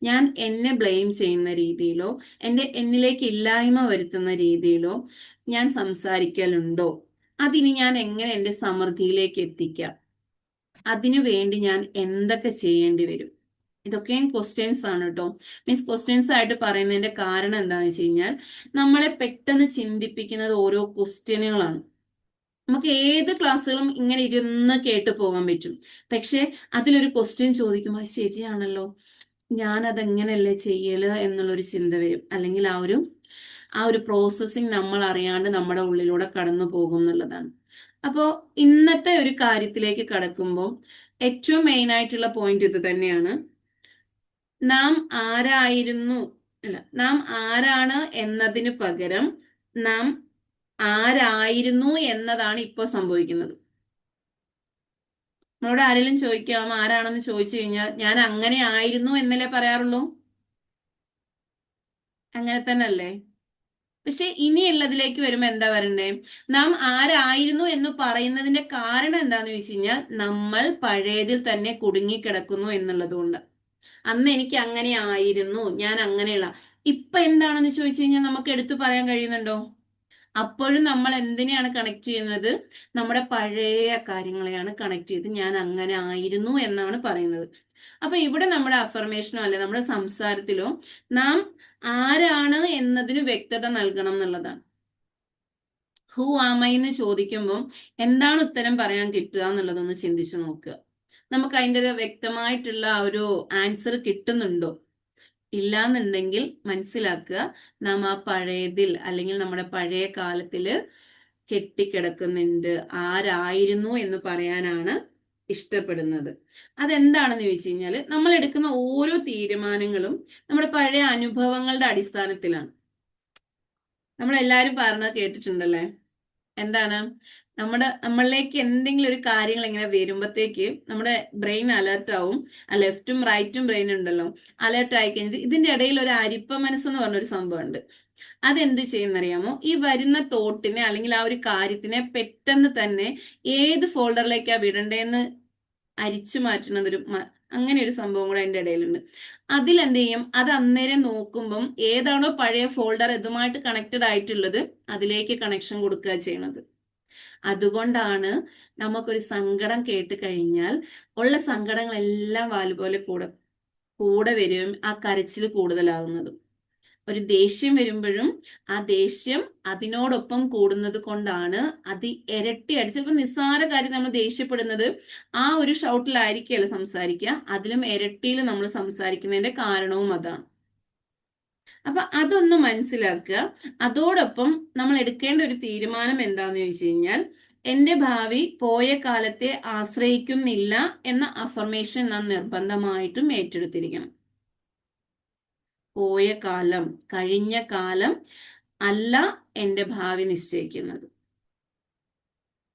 ഞാൻ എന്നെ ബ്ലെയിം ചെയ്യുന്ന രീതിയിലോ എന്നിലേക്ക് ഇല്ലായ്മ വരുത്തുന്ന രീതിയിലോ ഞാൻ സംസാരിക്കലുണ്ടോ? അതിന് ഞാൻ എങ്ങനെ എൻ്റെ സമൃദ്ധിയിലേക്ക് എത്തിക്കാം? അതിനു വേണ്ടി ഞാൻ എന്തൊക്കെ ചെയ്യേണ്ടി വരും? ഇതൊക്കെയും ക്വസ്റ്റ്യൻസ് ആണ് കേട്ടോ. മീൻസ് ക്വസ്റ്റ്യൻസ് ആയിട്ട് പറയുന്നതിന്റെ കാരണം എന്താണെന്ന് വെച്ച് കഴിഞ്ഞാൽ നമ്മളെ പെട്ടെന്ന് ചിന്തിപ്പിക്കുന്നത് ഓരോ ക്വസ്റ്റ്യനുകളാണ്. നമുക്ക് ഏത് ക്ലാസ്സുകളും ഇങ്ങനെ ഇരുന്ന് കേട്ട് പോകാൻ പറ്റും. പക്ഷെ അതിലൊരു ക്വസ്റ്റ്യൻ ചോദിക്കുമ്പോൾ ശരിയാണല്ലോ, ഞാൻ അതെങ്ങനെയല്ലേ ചെയ്യല് എന്നുള്ളൊരു ചിന്ത വരും. അല്ലെങ്കിൽ ആ ഒരു പ്രോസസ്സിങ് നമ്മൾ അറിയാണ്ട് നമ്മുടെ ഉള്ളിലൂടെ കടന്നു പോകും എന്നുള്ളതാണ്. അപ്പോൾ ഇന്നത്തെ ഒരു കാര്യത്തിലേക്ക് കടക്കുമ്പോൾ ഏറ്റവും മെയിൻ ആയിട്ടുള്ള പോയിന്റ് ഇത് തന്നെയാണ്. നാം ആരാണ് എന്നതിന് പകരം നാം ആരായിരുന്നു എന്നതാണ് ഇപ്പോൾ സംഭവിക്കുന്നത്. നമ്മളോട് ആരെങ്കിലും ചോദിക്കാം ആരാണെന്ന് ചോദിച്ചു കഴിഞ്ഞാൽ ഞാൻ അങ്ങനെ ആയിരുന്നു എന്നല്ലേ പറയാറുള്ളൂ? അങ്ങനെ തന്നെ അല്ലേ? പക്ഷെ ഇനിയുള്ളതിലേക്ക് വരുമ്പോ എന്താ പറയണ്ടേ? നാം ആരായിരുന്നു എന്ന് പറയുന്നതിന്റെ കാരണം എന്താന്ന് ചോദിച്ചു കഴിഞ്ഞാൽ നമ്മൾ പഴയതിൽ തന്നെ കുടുങ്ങിക്കിടക്കുന്നു എന്നുള്ളതുകൊണ്ട്. അന്ന് എനിക്ക് അങ്ങനെ ആയിരുന്നു, ഞാൻ അങ്ങനെയുള്ള. ഇപ്പൊ എന്താണെന്ന് ചോദിച്ചു കഴിഞ്ഞാൽ നമുക്ക് എടുത്തു പറയാൻ കഴിയുന്നുണ്ടോ? അപ്പോഴും നമ്മൾ എന്തിനെയാണ് കണക്ട് ചെയ്യുന്നത്? നമ്മുടെ പഴയ കാര്യങ്ങളെയാണ് കണക്ട് ചെയ്ത് ഞാൻ അങ്ങനെ ആയിരുന്നു എന്നാണ് പറയുന്നത്. അപ്പൊ ഇവിടെ നമ്മുടെ അഫർമേഷനോ അല്ലെ നമ്മുടെ സംസാരത്തിലോ നാം ആരാണ് എന്നതിന് വ്യക്തത നൽകണം എന്നുള്ളതാണ്. ഹൂ ആമൈ എന്ന് ചോദിക്കുമ്പോൾ എന്താണ് ഉത്തരം പറയാൻ കിട്ടുക എന്നുള്ളതൊന്ന് ചിന്തിച്ചു നോക്കുക. നമുക്ക് അതിൻ്റെ വ്യക്തമായിട്ടുള്ള ഒരു ആൻസർ കിട്ടുന്നുണ്ടോ? ഇല്ലാന്നുണ്ടെങ്കിൽ മനസ്സിലാക്കുക, നാം ആ പഴയതിൽ അല്ലെങ്കിൽ നമ്മുടെ പഴയ കാലത്തില് കെട്ടിക്കിടക്കുന്നുണ്ട്. ആരായിരുന്നു എന്ന് പറയാനാണ് ഇഷ്ടപ്പെടുന്നത്. അതെന്താണെന്ന് ചോദിച്ചു കഴിഞ്ഞാൽ നമ്മൾ എടുക്കുന്ന ഓരോ തീരുമാനങ്ങളും നമ്മുടെ പഴയ അനുഭവങ്ങളുടെ അടിസ്ഥാനത്തിലാണ്. നമ്മളെല്ലാരും പറഞ്ഞത് കേട്ടിട്ടുണ്ടല്ലേ? എന്താണ്? നമ്മളിലേക്ക് എന്തെങ്കിലും ഒരു കാര്യങ്ങൾ ഇങ്ങനെ വരുമ്പോഴത്തേക്ക് നമ്മുടെ ബ്രെയിൻ അലേർട്ട് ആവും. ആ ലെഫ്റ്റും റൈറ്റും ബ്രെയിൻ ഉണ്ടല്ലോ, അലേർട്ട് ആയി കഴിഞ്ഞിട്ട് ഇതിന്റെ ഇടയിൽ ഒരു അരിപ്പ മനസ്സെന്ന് പറഞ്ഞൊരു സംഭവം ഉണ്ട്. അതെന്ത് ചെയ്യുന്നറിയാമോ? ഈ വരുന്ന തോട്ടിനെ അല്ലെങ്കിൽ ആ ഒരു കാര്യത്തിനെ പെട്ടെന്ന് തന്നെ ഏത് ഫോൾഡറിലേക്കാ വിടണ്ടേന്ന് അരിച്ചു മാറ്റുന്നതൊരു അങ്ങനെ ഒരു സംഭവം കൂടെ അതിന്റെ ഇടയിലുണ്ട്. അതിലെന്ത് ചെയ്യും? അത് അന്നേരം നോക്കുമ്പം ഏതാണോ പഴയ ഫോൾഡർ ഇതുമായിട്ട് കണക്റ്റഡ് ആയിട്ടുള്ളത് അതിലേക്ക് കണക്ഷൻ കൊടുക്കുക ചെയ്യണത്. അതുകൊണ്ടാണ് നമുക്കൊരു സങ്കടം കേട്ട് കഴിഞ്ഞാൽ ഉള്ള സങ്കടങ്ങളെല്ലാം വാലുപോലെ കൂടെ വരും, ആ കരച്ചിൽ കൂടുതലാകുന്നതും. ഒരു ദേഷ്യം വരുമ്പോഴും ആ ദേഷ്യം അതിനോടൊപ്പം കൂടുന്നത് കൊണ്ടാണ് അത് ഇരട്ടി അടിച്ച്. ചിലപ്പോൾ നിസ്സാര കാര്യം നമ്മൾ ദേഷ്യപ്പെടുന്നത് ആ ഒരു ഷൗട്ടിലായിരിക്കുകയല്ല സംസാരിക്കുക, അതിലും ഇരട്ടിയിൽ നമ്മൾ സംസാരിക്കുന്നതിന്റെ കാരണവും അതാണ്. അപ്പൊ അതൊന്ന് മനസ്സിലാക്കുക. അതോടൊപ്പം നമ്മൾ എടുക്കേണ്ട ഒരു തീരുമാനം എന്താന്ന് ചോദിച്ചു കഴിഞ്ഞാൽ, എന്റെ ഭാവി പോയ കാലത്തെ ആശ്രയിക്കുന്നില്ല എന്ന അഫർമേഷൻ നാം നിർബന്ധമായിട്ടും ഏറ്റെടുത്തിരിക്കണം. പോയ കാലം, കഴിഞ്ഞ കാലം അല്ല എന്റെ ഭാവി നിശ്ചയിക്കുന്നത്.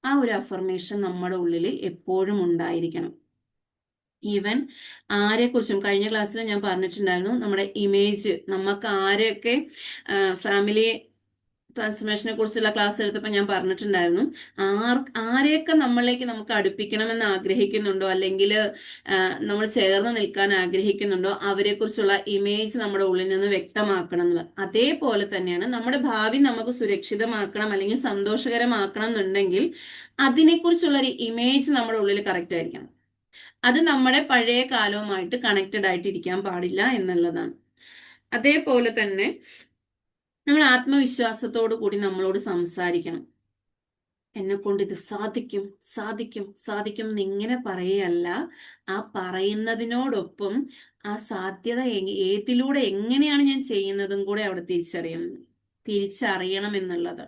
ആ ഒരു അഫർമേഷൻ നമ്മുടെ ഉള്ളിൽ എപ്പോഴും ഉണ്ടായിരിക്കണം. ഈവൻ ആരെക്കുറിച്ചും കഴിഞ്ഞ ക്ലാസ്സിൽ ഞാൻ പറഞ്ഞിട്ടുണ്ടായിരുന്നു, നമ്മുടെ ഇമേജ്, നമുക്ക് ആരെയൊക്കെ ഫാമിലി ട്രാൻസ്ഫർമേഷനെ കുറിച്ചുള്ള ക്ലാസ് എടുത്തപ്പോൾ ഞാൻ പറഞ്ഞിട്ടുണ്ടായിരുന്നു, ആരെയൊക്കെ നമ്മളിലേക്ക് നമുക്ക് അടുപ്പിക്കണമെന്ന് ആഗ്രഹിക്കുന്നുണ്ടോ അല്ലെങ്കിൽ നമ്മൾ ചേർന്ന് നിൽക്കാൻ ആഗ്രഹിക്കുന്നുണ്ടോ അവരെ കുറിച്ചുള്ള ഇമേജ് നമ്മുടെ ഉള്ളിൽ നിന്ന് വ്യക്തമാക്കണം എന്നുള്ളത്. അതേപോലെ തന്നെയാണ് നമ്മുടെ ഭാവി നമുക്ക് സുരക്ഷിതമാക്കണം അല്ലെങ്കിൽ സന്തോഷകരമാക്കണം എന്നുണ്ടെങ്കിൽ അതിനെക്കുറിച്ചുള്ള ഒരു ഇമേജ് നമ്മുടെ ഉള്ളിൽ കറക്റ്റ് ആയിരിക്കണം. അത് നമ്മുടെ പഴയ കാലവുമായിട്ട് കണക്റ്റഡ് ആയിട്ട് ഇരിക്കാൻ പാടില്ല എന്നുള്ളതാണ്. അതേപോലെ തന്നെ നമ്മൾ ആത്മവിശ്വാസത്തോടു കൂടി നമ്മളോട് സംസാരിക്കണം. എന്നെ കൊണ്ട് ഇത് സാധിക്കും സാധിക്കും സാധിക്കും എന്നിങ്ങനെ പറയല്ല, ആ പറയുന്നതിനോടൊപ്പം ആ സാധ്യത ഏതിലൂടെ എങ്ങനെയാണ് ഞാൻ ചെയ്യുന്നതും കൂടെ അവിടെ തിരിച്ചറിയണം എന്നുള്ളത്.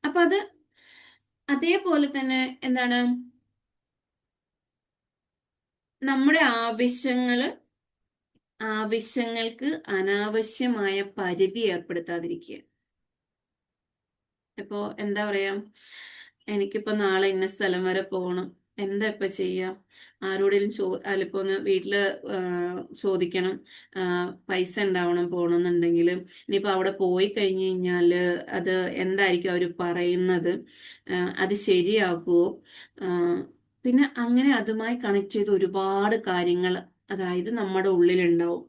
അപ്പൊ അതേപോലെ തന്നെ എന്താണ്, നമ്മുടെ ആവശ്യങ്ങൾക്ക് അനാവശ്യമായ പരിധി ഏർപ്പെടുത്താതിരിക്കുക. ഇപ്പോ എന്താ പറയാ, എനിക്കിപ്പോ നാളെ ഇന്ന സ്ഥലം വരെ പോകണം, എന്താ ഇപ്പൊ ചെയ്യാ? ആരോടെങ്കിലും അല്ലിപ്പോ ഒന്ന് വീട്ടില് ചോദിക്കണം, പൈസ ഉണ്ടാവണം പോകണമെന്നുണ്ടെങ്കിൽ. ഇനിയിപ്പോ അവിടെ പോയി കഴിഞ്ഞു കഴിഞ്ഞാല് അത് എന്തായിരിക്കും അവര് പറയുന്നത്, അത് ശരിയാക്കുവോ? പിന്നെ അങ്ങനെ അതുമായി കണക്ട് ചെയ്ത് ഒരുപാട് കാര്യങ്ങൾ അതായത് നമ്മുടെ ഉള്ളിലുണ്ടാവും.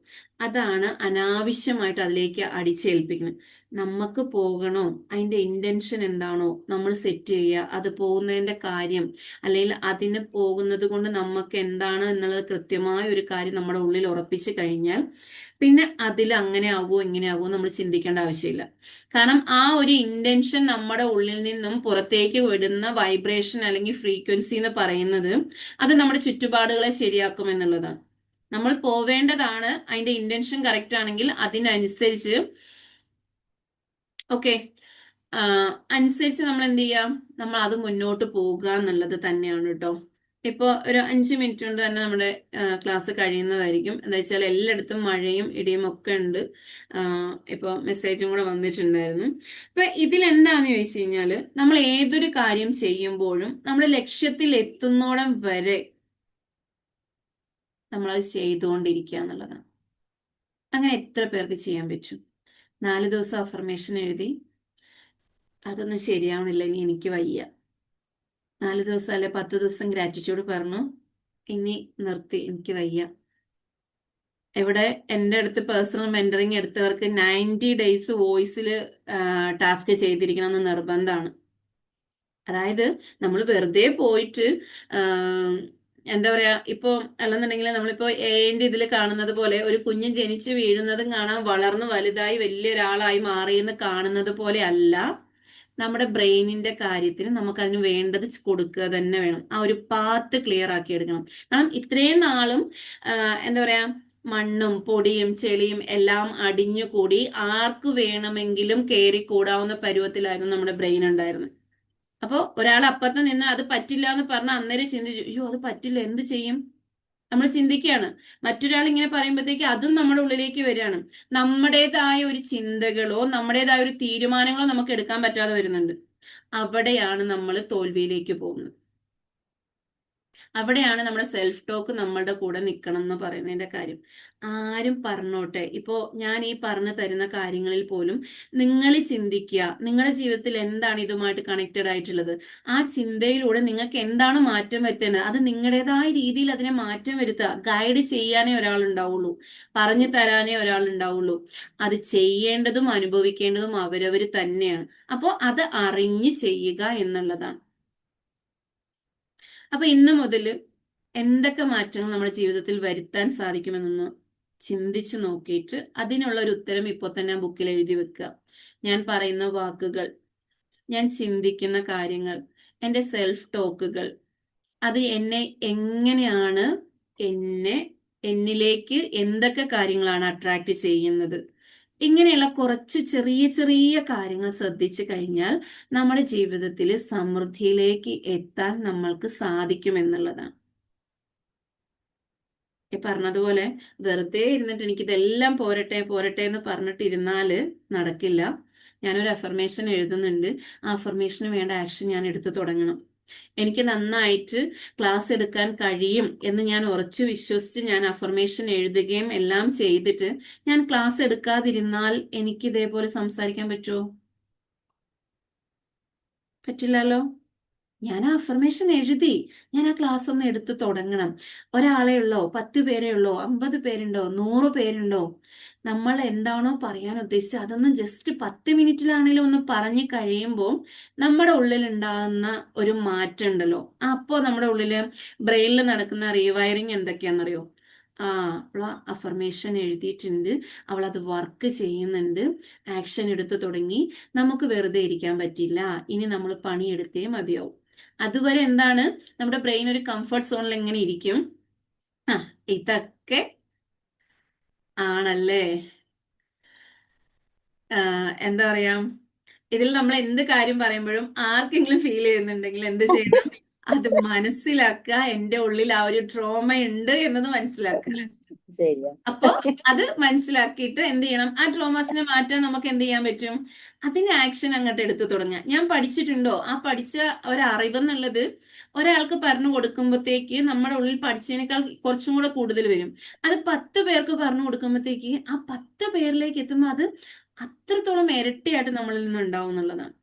അതാണ് അനാവശ്യമായിട്ട് അതിലേക്ക് അടിച്ചേൽപ്പിക്കുന്നത്. നമുക്ക് പോകണോ, അതിന്റെ ഇന്റൻഷൻ എന്താണോ നമ്മൾ സെറ്റ് ചെയ്യുക, അത് പോകുന്നതിന്റെ കാര്യം അല്ലെങ്കിൽ അതിന് പോകുന്നത് കൊണ്ട് നമുക്ക് എന്താണ് എന്നുള്ളത് കൃത്യമായ ഒരു കാര്യം നമ്മുടെ ഉള്ളിൽ ഉറപ്പിച്ചു കഴിഞ്ഞാൽ പിന്നെ അതിൽ അങ്ങനെ ആകുമോ ഇങ്ങനെ ആകുമോ നമ്മൾ ചിന്തിക്കേണ്ട ആവശ്യമില്ല. കാരണം ആ ഒരു ഇന്റൻഷൻ നമ്മുടെ ഉള്ളിൽ നിന്നും പുറത്തേക്ക് വിടുന്ന വൈബ്രേഷൻ അല്ലെങ്കിൽ ഫ്രീക്വൻസി എന്ന് പറയുന്നത് അത് നമ്മുടെ ചുറ്റുപാടുകളെ ശരിയാക്കും എന്നുള്ളതാണ്. നമ്മൾ പോവേണ്ടതാണ്, അതിന്റെ ഇന്റൻഷൻ കറക്റ്റ് ആണെങ്കിൽ അതിനനുസരിച്ച് അനുസരിച്ച് നമ്മൾ എന്ത് ചെയ്യാം, നമ്മൾ അത് മുന്നോട്ട് പോകുക എന്നുള്ളത് തന്നെയാണ് കേട്ടോ. ഇപ്പോൾ ഒരു 5 മിനിറ്റ് കൊണ്ട് തന്നെ നമ്മുടെ ക്ലാസ് കഴിയുന്നതായിരിക്കും. എന്താ വെച്ചാൽ എല്ലായിടത്തും മഴയും ഇടിയും ഒക്കെ ഉണ്ട്. ഇപ്പോൾ മെസ്സേജും കൂടെ വന്നിട്ടുണ്ടായിരുന്നു. ഇപ്പൊ ഇതിലെന്താന്ന് ചോദിച്ചു കഴിഞ്ഞാല്, നമ്മൾ ഏതൊരു കാര്യം ചെയ്യുമ്പോഴും നമ്മുടെ ലക്ഷ്യത്തിൽ എത്തുന്നോളം വരെ നമ്മളത് ചെയ്തുകൊണ്ടിരിക്കുക എന്നുള്ളതാണ്. അങ്ങനെ എത്ര പേർക്ക് ചെയ്യാൻ പറ്റും? 4 ദിവസം അഫർമേഷൻ എഴുതി. അതൊന്നും ശരിയാവണില്ല, ഇനി എനിക്ക് വയ്യ. 4 ദിവസം അല്ലെ 10 ദിവസം ഗ്രാറ്റിറ്റ്യൂഡ് പറഞ്ഞു. ഇനി നിർത്തി, എനിക്ക് വയ്യ. ഇവിടെ എൻ്റെ അടുത്ത് പേഴ്സണൽ മെന്ററിങ് എടുത്തവർക്ക് 90 ഡേയ്സ് വോയിസിൽ ടാസ്ക് ചെയ്തിരിക്കണം എന്ന് നിർബന്ധമാണ്. അതായത് നമ്മൾ വെറുതെ പോയിട്ട് എന്താ പറയാ, ഇപ്പൊ അല്ലെന്നുണ്ടെങ്കിൽ നമ്മളിപ്പോ ഏന്റെ ഇതിൽ കാണുന്നത് പോലെ ഒരു കുഞ്ഞ് ജനിച്ച് വീഴുന്നതും കാണാൻ, വളർന്ന് വലുതായി വലിയൊരാളായി മാറിയെന്ന് കാണുന്നത് പോലെ അല്ല. നമ്മുടെ ബ്രെയിനിന്റെ കാര്യത്തിന് നമുക്ക് അതിന് വേണ്ടത് കൊടുക്കുക തന്നെ വേണം. ആ ഒരു പാത്ത് ക്ലിയർ ആക്കി എടുക്കണം. കാരണം ഇത്രയും നാളും എന്താ പറയാ, മണ്ണും പൊടിയും ചെളിയും എല്ലാം അടിഞ്ഞുകൂടി ആർക്ക് വേണമെങ്കിലും കയറി കൂടാവുന്ന പരുവത്തിലായിരുന്നു നമ്മുടെ ബ്രെയിൻ ഉണ്ടായിരുന്നത്. അപ്പോൾ ഒരാൾ അപ്പുറത്ത് നിന്ന് അത് പറ്റില്ല എന്ന് പറഞ്ഞാൽ അന്നേരം ചിന്തിച്ചു, അയ്യോ അത് പറ്റില്ല, എന്ത് ചെയ്യും, നമ്മൾ ചിന്തിക്കുകയാണ്. മറ്റൊരാൾ ഇങ്ങനെ പറയുമ്പോഴത്തേക്ക് അതും നമ്മുടെ ഉള്ളിലേക്ക് വരികയാണ്. നമ്മുടേതായ ഒരു ചിന്തകളോ നമ്മുടേതായ ഒരു തീരുമാനങ്ങളോ നമുക്ക് എടുക്കാൻ പറ്റാതെ വരുന്നുണ്ട്. അവിടെയാണ് നമ്മൾ തോൽവിയിലേക്ക് പോകുന്നത്. അവിടെയാണ് നമ്മുടെ സെൽഫ് ടോക്ക് നമ്മളുടെ കൂടെ നിൽക്കണം എന്ന് പറയുന്നതിന്റെ കാര്യം. ആരും പറഞ്ഞോട്ടെ, ഇപ്പോ ഞാൻ ഈ പറഞ്ഞു തരുന്ന കാര്യങ്ങളിൽ പോലും നിങ്ങൾ ചിന്തിക്കുക, നിങ്ങളുടെ ജീവിതത്തിൽ എന്താണ് ഇതുമായിട്ട് കണക്റ്റഡ് ആയിട്ടുള്ളത്, ആ ചിന്തയിലൂടെ നിങ്ങൾക്ക് എന്താണ് മാറ്റം വരുത്തേണ്ടത്, അത് നിങ്ങളുടേതായ രീതിയിൽ അതിനെ മാറ്റം വരുത്തുക. ഗൈഡ് ചെയ്യാനേ ഒരാൾ ഉണ്ടാവുള്ളൂ, പറഞ്ഞു തരാനേ ഒരാൾ ഉണ്ടാവുള്ളൂ. അത് ചെയ്യേണ്ടതും അനുഭവിക്കേണ്ടതും അവരവര് തന്നെയാണ്. അപ്പോൾ അത് അറിഞ്ഞ് ചെയ്യുക എന്നുള്ളതാണ്. അപ്പൊ ഇന്ന് മുതൽ എന്തൊക്കെ മാറ്റങ്ങൾ നമ്മുടെ ജീവിതത്തിൽ വരുത്താൻ സാധിക്കുമെന്നൊന്ന് ചിന്തിച്ചു നോക്കിയിട്ട് അതിനുള്ള ഒരു ഉത്തരം ഇപ്പോൾ തന്നെ ബുക്കിൽ എഴുതി വെക്കുക. ഞാൻ പറയുന്ന വാക്കുകൾ, ഞാൻ ചിന്തിക്കുന്ന കാര്യങ്ങൾ, എൻ്റെ സെൽഫ് ടോക്കുകൾ, അത് എന്നെ എങ്ങനെയാണ് എന്നിലേക്ക് എന്തൊക്കെ കാര്യങ്ങളാണ് അട്രാക്ട് ചെയ്യുന്നത്, ഇങ്ങനെയുള്ള കുറച്ച് ചെറിയ ചെറിയ കാര്യങ്ങൾ ശ്രദ്ധിച്ചു കഴിഞ്ഞാൽ നമ്മുടെ ജീവിതത്തിൽ സമൃദ്ധിയിലേക്ക് എത്താൻ നമ്മൾക്ക് സാധിക്കുമെന്നുള്ളതാണ്. ഈ പറഞ്ഞതുപോലെ വെറുതെ ഇരുന്നിട്ട് എനിക്കിതെല്ലാം പോരട്ടെ പോരട്ടെ എന്ന് പറഞ്ഞിട്ടിരുന്നാല് നടക്കില്ല. ഞാനൊരു അഫർമേഷൻ എഴുതുന്നുണ്ട്. ആ അഫർമേഷന് വേണ്ട ആക്ഷൻ ഞാൻ എടുത്തു തുടങ്ങണം. എനിക്ക് നന്നായിട്ട് ക്ലാസ് എടുക്കാൻ കഴിയും എന്ന് ഞാൻ ഉറച്ചു വിശ്വസിച്ച് ഞാൻ അഫർമേഷൻ എഴുതുകയും എല്ലാം ചെയ്തിട്ട് ഞാൻ ക്ലാസ് എടുക്കാതിരുന്നാൽ എനിക്ക് ഇതേപോലെ സംസാരിക്കാൻ പറ്റുമോ? പറ്റില്ലല്ലോ. ഞാൻ ആ അഫർമേഷൻ എഴുതി, ഞാൻ ആ ക്ലാസ് ഒന്ന് എടുത്തു തുടങ്ങണം. ഒരാളെ ഉള്ളോ, 10 പേരേ ഉള്ളോ, 50 പേരുണ്ടോ, 100 പേരുണ്ടോ, നമ്മൾ എന്താണോ പറയാൻ ഉദ്ദേശിച്ചത് അതൊന്നും ജസ്റ്റ് 10 മിനിറ്റിലാണെങ്കിലും ഒന്ന് പറഞ്ഞു കഴിയുമ്പോൾ നമ്മുടെ ഉള്ളിൽ ഉണ്ടാകുന്ന ഒരു മാറ്റം ഉണ്ടല്ലോ. അപ്പോൾ നമ്മുടെ ഉള്ളില് ബ്രെയിനിൽ നടക്കുന്ന റീവയറിങ് എന്തൊക്കെയാണെന്നറിയോ? അവൾ അഫർമേഷൻ എഴുതിയിട്ടുണ്ട്, അവൾ അത് വർക്ക് ചെയ്യുന്നുണ്ട്, ആക്ഷൻ എടുത്തു തുടങ്ങി, നമുക്ക് വെറുതെ ഇരിക്കാൻ പറ്റില്ല, ഇനി നമ്മൾ പണിയെടുത്തേ മതിയാവും. അതുവരെ എന്താണ്, നമ്മുടെ ബ്രെയിൻ ഒരു കംഫർട്ട് സോണിൽ എങ്ങനെ ഇരിക്കും? ഇതൊക്കെ ആണല്ലേ, എന്താ പറയാ, ഇതിൽ നമ്മൾ എന്ത് കാര്യം പറയുമ്പോഴും ആർക്കെങ്കിലും ഫീൽ ചെയ്യുന്നുണ്ടെങ്കിൽ എന്ത് ചെയ്യണം? അത് മനസ്സിലാക്കുക, എന്റെ ഉള്ളിൽ ആ ഒരു ട്രോമ ഉണ്ട് എന്നത് മനസ്സിലാക്കുക. ശരിയാ. അപ്പൊ അത് മനസ്സിലാക്കിയിട്ട് എന്ത് ചെയ്യണം? ആ ട്രോമാസിനെ മാറ്റാൻ നമുക്ക് എന്ത് ചെയ്യാൻ പറ്റും? അതിന് ആക്ഷൻ അങ്ങോട്ട് എടുത്തു തുടങ്ങുക. ഞാൻ പഠിച്ചിട്ടുണ്ടോ? ആ പഠിച്ച ഒരറിവെന്നുള്ളത് ഒരാൾക്ക് പറഞ്ഞു കൊടുക്കുമ്പോഴത്തേക്ക് നമ്മുടെ ഉള്ളിൽ പഠിച്ചതിനേക്കാൾ കുറച്ചും കൂടെ കൂടുതൽ വരും. അത് 10 പേർക്ക് പറഞ്ഞു കൊടുക്കുമ്പോഴത്തേക്ക് ആ 10 പേരിലേക്ക് എത്തുമ്പോൾ അത് അത്രത്തോളം ഇരട്ടിയായിട്ട് നമ്മളിൽ നിന്ന് ഉണ്ടാവും എന്നുള്ളതാണ്.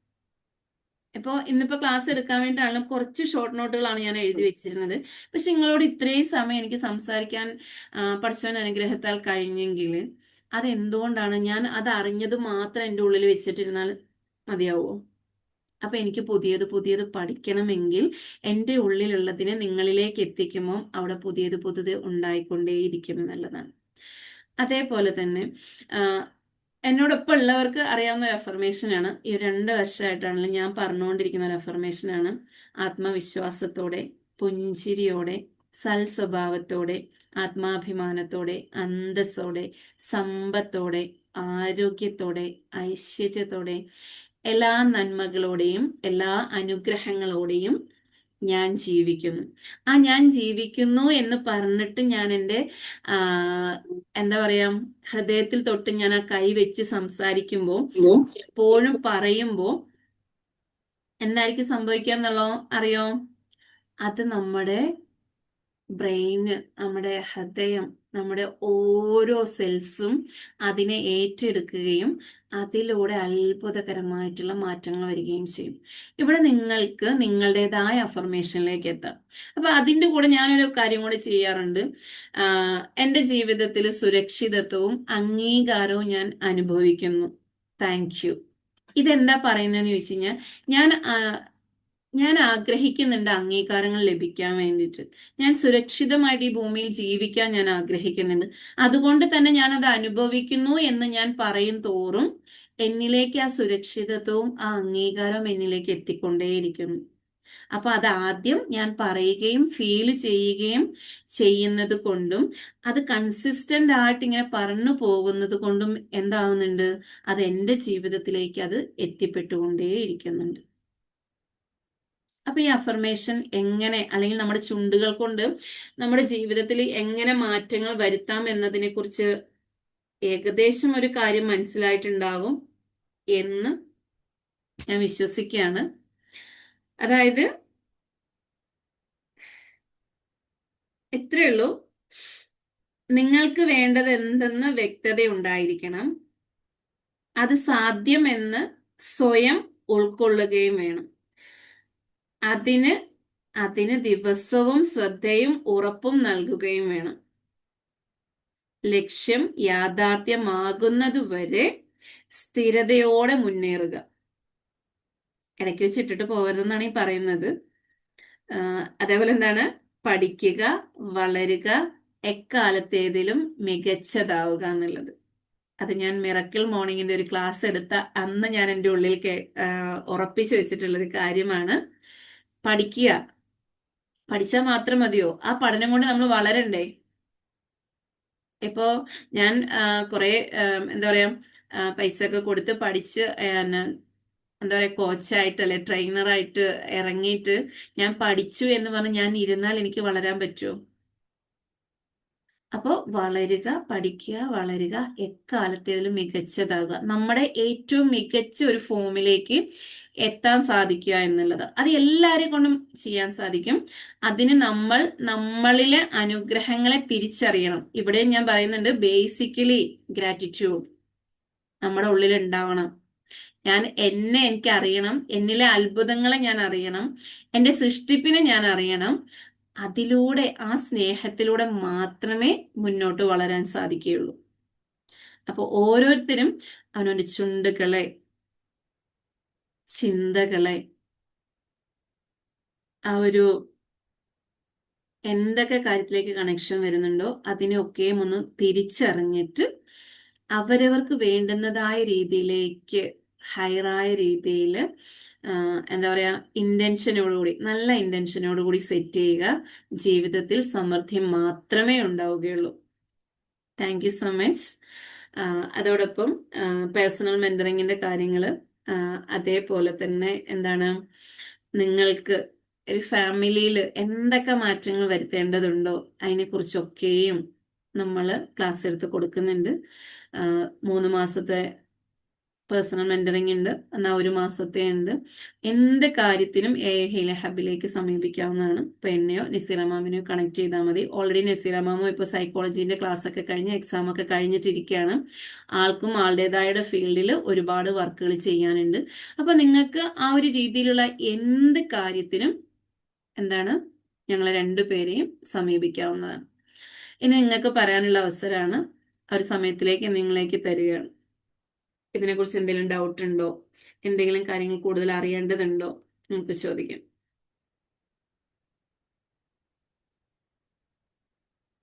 ഇപ്പോൾ ഇന്നിപ്പോൾ ക്ലാസ് എടുക്കാൻ വേണ്ടിയിട്ടാണ് കുറച്ച് ഷോർട്ട് നോട്ടുകളാണ് ഞാൻ എഴുതി വെച്ചിരുന്നത്. പക്ഷെ നിങ്ങളോട് ഇത്രയും സമയം എനിക്ക് സംസാരിക്കാൻ പഠിച്ചവൻ അനുഗ്രഹത്താൽ കഴിഞ്ഞെങ്കിൽ അതെന്തുകൊണ്ടാണ്? ഞാൻ അത് അറിഞ്ഞത് മാത്രം എൻ്റെ ഉള്ളിൽ വെച്ചിട്ടിരുന്നാൽ മതിയാവോ? അപ്പൊ എനിക്ക് പുതിയത് പുതിയത് പഠിക്കണമെങ്കിൽ എൻ്റെ ഉള്ളിലുള്ളതിനെ നിങ്ങളിലേക്ക് എത്തിക്കുമ്പോൾ അവിടെ പുതിയത് ഉണ്ടായിക്കൊണ്ടേയിരിക്കും എന്നുള്ളതാണ്. അതേപോലെ തന്നെ എന്നോടൊപ്പം ഉള്ളവർക്ക് അറിയാവുന്ന ഒരു അഫർമേഷനാണ്, ഈ 2 വർഷമായിട്ടാണെങ്കിലും ഞാൻ പറഞ്ഞുകൊണ്ടിരിക്കുന്ന ഒരു അഫർമേഷനാണ്. ആത്മവിശ്വാസത്തോടെ, പുഞ്ചിരിയോടെ, സൽസ്വഭാവത്തോടെ, ആത്മാഭിമാനത്തോടെ, അന്തസ്സോടെ, സമ്പത്തോടെ, ആരോഗ്യത്തോടെ, ഐശ്വര്യത്തോടെ, എല്ലാ നന്മകളോടെയും എല്ലാ അനുഗ്രഹങ്ങളോടെയും ഞാൻ ജീവിക്കുന്നു. ആ ഞാൻ ജീവിക്കുന്നു എന്ന് പറഞ്ഞിട്ട് ഞാൻ എൻ്റെ എന്താ പറയാ, ഹൃദയത്തിൽ തൊട്ട് ഞാൻ ആ കൈ വെച്ച് സംസാരിക്കുമ്പോൾ, എപ്പോഴും പറയുമ്പോൾ എന്തായിരിക്കും സംഭവിക്കുക എന്നുള്ളോ അറിയോ? അത് നമ്മുടെ ബ്രെയിന്, നമ്മുടെ ഹൃദയം, നമ്മുടെ ഓരോ സെൽസും അതിനെ ഏറ്റെടുക്കുകയും അതിലൂടെ അത്ഭുതകരമായിട്ടുള്ള മാറ്റങ്ങൾ വരികയും ചെയ്യും. ഇവിടെ നിങ്ങൾക്ക് നിങ്ങളുടേതായ അഫർമേഷനിലേക്ക് എത്താം. അപ്പൊ അതിൻ്റെ കൂടെ ഞാനൊരു കാര്യം കൂടി ചെയ്യാറുണ്ട്. എൻ്റെ ജീവിതത്തിൽ സുരക്ഷിതത്വവും അംഗീകാരവും ഞാൻ അനുഭവിക്കുന്നു. Thank you. ഇതെന്താ പറയുന്നതെന്ന് ചോദിച്ചു കഴിഞ്ഞാൽ, ഞാൻ ആഗ്രഹിക്കുന്നുണ്ട് അംഗീകാരങ്ങൾ ലഭിക്കാൻ വേണ്ടിയിട്ട്. ഞാൻ സുരക്ഷിതമായിട്ട് ഈ ഭൂമിയിൽ ജീവിക്കാൻ ഞാൻ ആഗ്രഹിക്കുന്നുണ്ട്. അതുകൊണ്ട് തന്നെ ഞാൻ അത് അനുഭവിക്കുന്നു എന്ന് ഞാൻ പറയും തോറും എന്നിലേക്ക് ആ സുരക്ഷിതത്വവും ആ അംഗീകാരവും എന്നിലേക്ക് എത്തിക്കൊണ്ടേയിരിക്കുന്നു. അപ്പൊ അത് ആദ്യം ഞാൻ പറയുകയും ഫീൽ ചെയ്യുകയും ചെയ്യുന്നത് കൊണ്ടും അത് കൺസിസ്റ്റന്റ് ആയിട്ട് ഇങ്ങനെ പറഞ്ഞു പോകുന്നത് കൊണ്ടും എന്താവുന്നുണ്ട്, അത് എൻ്റെ ജീവിതത്തിലേക്ക് അത് എത്തിപ്പെട്ടുകൊണ്ടേയിരിക്കുന്നുണ്ട്. അപ്പൊ ഈ അഫർമേഷൻ എങ്ങനെ, അല്ലെങ്കിൽ നമ്മുടെ ചുണ്ടുകൾ കൊണ്ട് നമ്മുടെ ജീവിതത്തിൽ എങ്ങനെ മാറ്റങ്ങൾ വരുത്താം എന്നതിനെ കുറിച്ച് ഏകദേശം ഒരു കാര്യം മനസ്സിലായിട്ടുണ്ടാകും എന്ന് ഞാൻ വിശ്വസിക്കുകയാണ്. അതായത് ഇത്രയേ ഉള്ളൂ, നിങ്ങൾക്ക് വേണ്ടത് എന്തെന്ന് വ്യക്തത ഉണ്ടായിരിക്കണം. അത് സാധ്യമെന്ന് സ്വയം ഉൾക്കൊള്ളുകയും വേണം. അതിന് ദിവസവും ശ്രദ്ധയും ഉറപ്പും നൽകുകയും വേണം. ലക്ഷ്യം യാഥാർത്ഥ്യമാകുന്നതുവരെ സ്ഥിരതയോടെ മുന്നേറുക. ഇടയ്ക്ക് വെച്ച് ഇട്ടിട്ട് പോകരുതെന്നാണ് ഈ പറയുന്നത്. അതേപോലെ എന്താണ്, പഠിക്കുക, വളരുക, എക്കാലത്തേതിലും മികച്ചതാവുക എന്നുള്ളത്. അത് ഞാൻ മിറക്കിൾ മോർണിംഗിന്റെ ഒരു ക്ലാസ് എടുത്ത അന്ന് ഞാൻ എൻ്റെ ഉള്ളിൽ ഉറപ്പിച്ചു വെച്ചിട്ടുള്ളൊരു കാര്യമാണ്. പഠിക്കുക. പഠിച്ചാൽ മാത്രം മതിയോ? ആ പഠനം കൊണ്ട് നമ്മൾ വളരണ്ടേ? ഇപ്പോ ഞാൻ കുറെ എന്താ പറയാ പൈസ ഒക്കെ കൊടുത്ത് പഠിച്ച് എന്താ പറയാ കോച്ചായിട്ട് അല്ലെ ട്രെയിനറായിട്ട് ഇറങ്ങിയിട്ട് ഞാൻ പഠിച്ചു എന്ന് പറഞ്ഞ് ഞാൻ ഇരുന്നാൽ എനിക്ക് വളരാൻ പറ്റുമോ? അപ്പോൾ വളരുക, പഠിക്കുക, വളരുക, എക്കാലത്തേലും മികച്ചതാകുക, നമ്മുടെ ഏറ്റവും മികച്ച ഒരു ഫോമിലേക്ക് എത്താൻ സാധിക്കുക എന്നുള്ളത്. അത് എല്ലാവരെ കൊണ്ടും ചെയ്യാൻ സാധിക്കും. അതിന് നമ്മളിലെ അനുഗ്രഹങ്ങളെ തിരിച്ചറിയണം. ഇവിടെ ഞാൻ പറയുന്നുണ്ട്, ബേസിക്കലി ഗ്രാറ്റിറ്റ്യൂഡ് നമ്മുടെ ഉള്ളിൽ ഉണ്ടാവണം. എനിക്ക് അറിയണം, എന്നിലെ അത്ഭുതങ്ങളെ ഞാൻ അറിയണം, എൻ്റെ സൃഷ്ടിപ്പിനെ ഞാൻ അറിയണം. അതിലൂടെ, ആ സ്നേഹത്തിലൂടെ മാത്രമേ മുന്നോട്ട് വളരാൻ സാധിക്കുകയുള്ളൂ. അപ്പോൾ ഓരോരുത്തരും അവനവൻ്റെ ചുണ്ടുകളെ, ചിന്തകളെ, ആ ഒരു എന്തൊക്കെ കാര്യത്തിലേക്ക് കണക്ഷൻ വരുന്നുണ്ടോ അതിനെയൊക്കെ ഒന്ന് തിരിച്ചറിഞ്ഞിട്ട് അവരവർക്ക് വേണ്ടുന്നതായ രീതിയിലേക്ക്, ഹയറായ രീതിയിൽ എന്താ പറയാ ഇന്റൻഷനോടുകൂടി, നല്ല ഇന്റൻഷനോടുകൂടി സെറ്റ് ചെയ്യുക. ജീവിതത്തിൽ സമൃദ്ധി മാത്രമേ ഉണ്ടാവുകയുള്ളൂ. Thank you so much. അതോടൊപ്പം പേഴ്സണൽ മെന്ററിങ്ങിന്റെ കാര്യങ്ങൾ, അതേപോലെ തന്നെ എന്താണ്, നിങ്ങൾക്ക് ഒരു ഫാമിലിയിൽ എന്തൊക്കെ മാറ്റങ്ങൾ വരുത്തേണ്ടതുണ്ടോ അതിനെക്കുറിച്ചൊക്കെയും നമ്മൾ ക്ലാസ് എടുത്ത് കൊടുക്കുന്നുണ്ട്. 3 മാസത്തെ പേഴ്സണൽ മെന്ററിങ് ഉണ്ട്, എന്നാൽ 1 മാസത്തെ ഉണ്ട്. എന്ത് കാര്യത്തിനും ഹീല ഹബിലേക്ക് സമീപിക്കാവുന്നതാണ്. ഇപ്പൊ എന്നെയോ നസീറ മാമിനെയോ കണക്ട് ചെയ്താൽ മതി. ഓൾറെഡി നസീറ മാമോ ഇപ്പോൾ സൈക്കോളജീന്റെ ക്ലാസ് ഒക്കെ കഴിഞ്ഞ് എക്സാം ഒക്കെ കഴിഞ്ഞിട്ടിരിക്കുകയാണ്. ആൾക്കും ആളുടേതായ ഫീൽഡിൽ ഒരുപാട് വർക്കുകൾ ചെയ്യാനുണ്ട്. അപ്പൊ നിങ്ങൾക്ക് ആ ഒരു രീതിയിലുള്ള എന്ത് കാര്യത്തിനും എന്താണ്, ഞങ്ങളെ 2 പേരെയും സമീപിക്കാവുന്നതാണ്. ഇനി നിങ്ങൾക്ക് പറയാനുള്ള അവസരമാണ്, ആ ഒരു സമയത്തിലേക്ക് നിങ്ങളേക്ക് തരികയാണ്. ഇതിനെക്കുറിച്ച് എന്തെങ്കിലും ഡൗട്ട് ഉണ്ടോ, എന്തെങ്കിലും കാര്യങ്ങൾ കൂടുതൽ അറിയേണ്ടതുണ്ടോ, നിങ്ങൾക്ക് ചോദിക്കാം.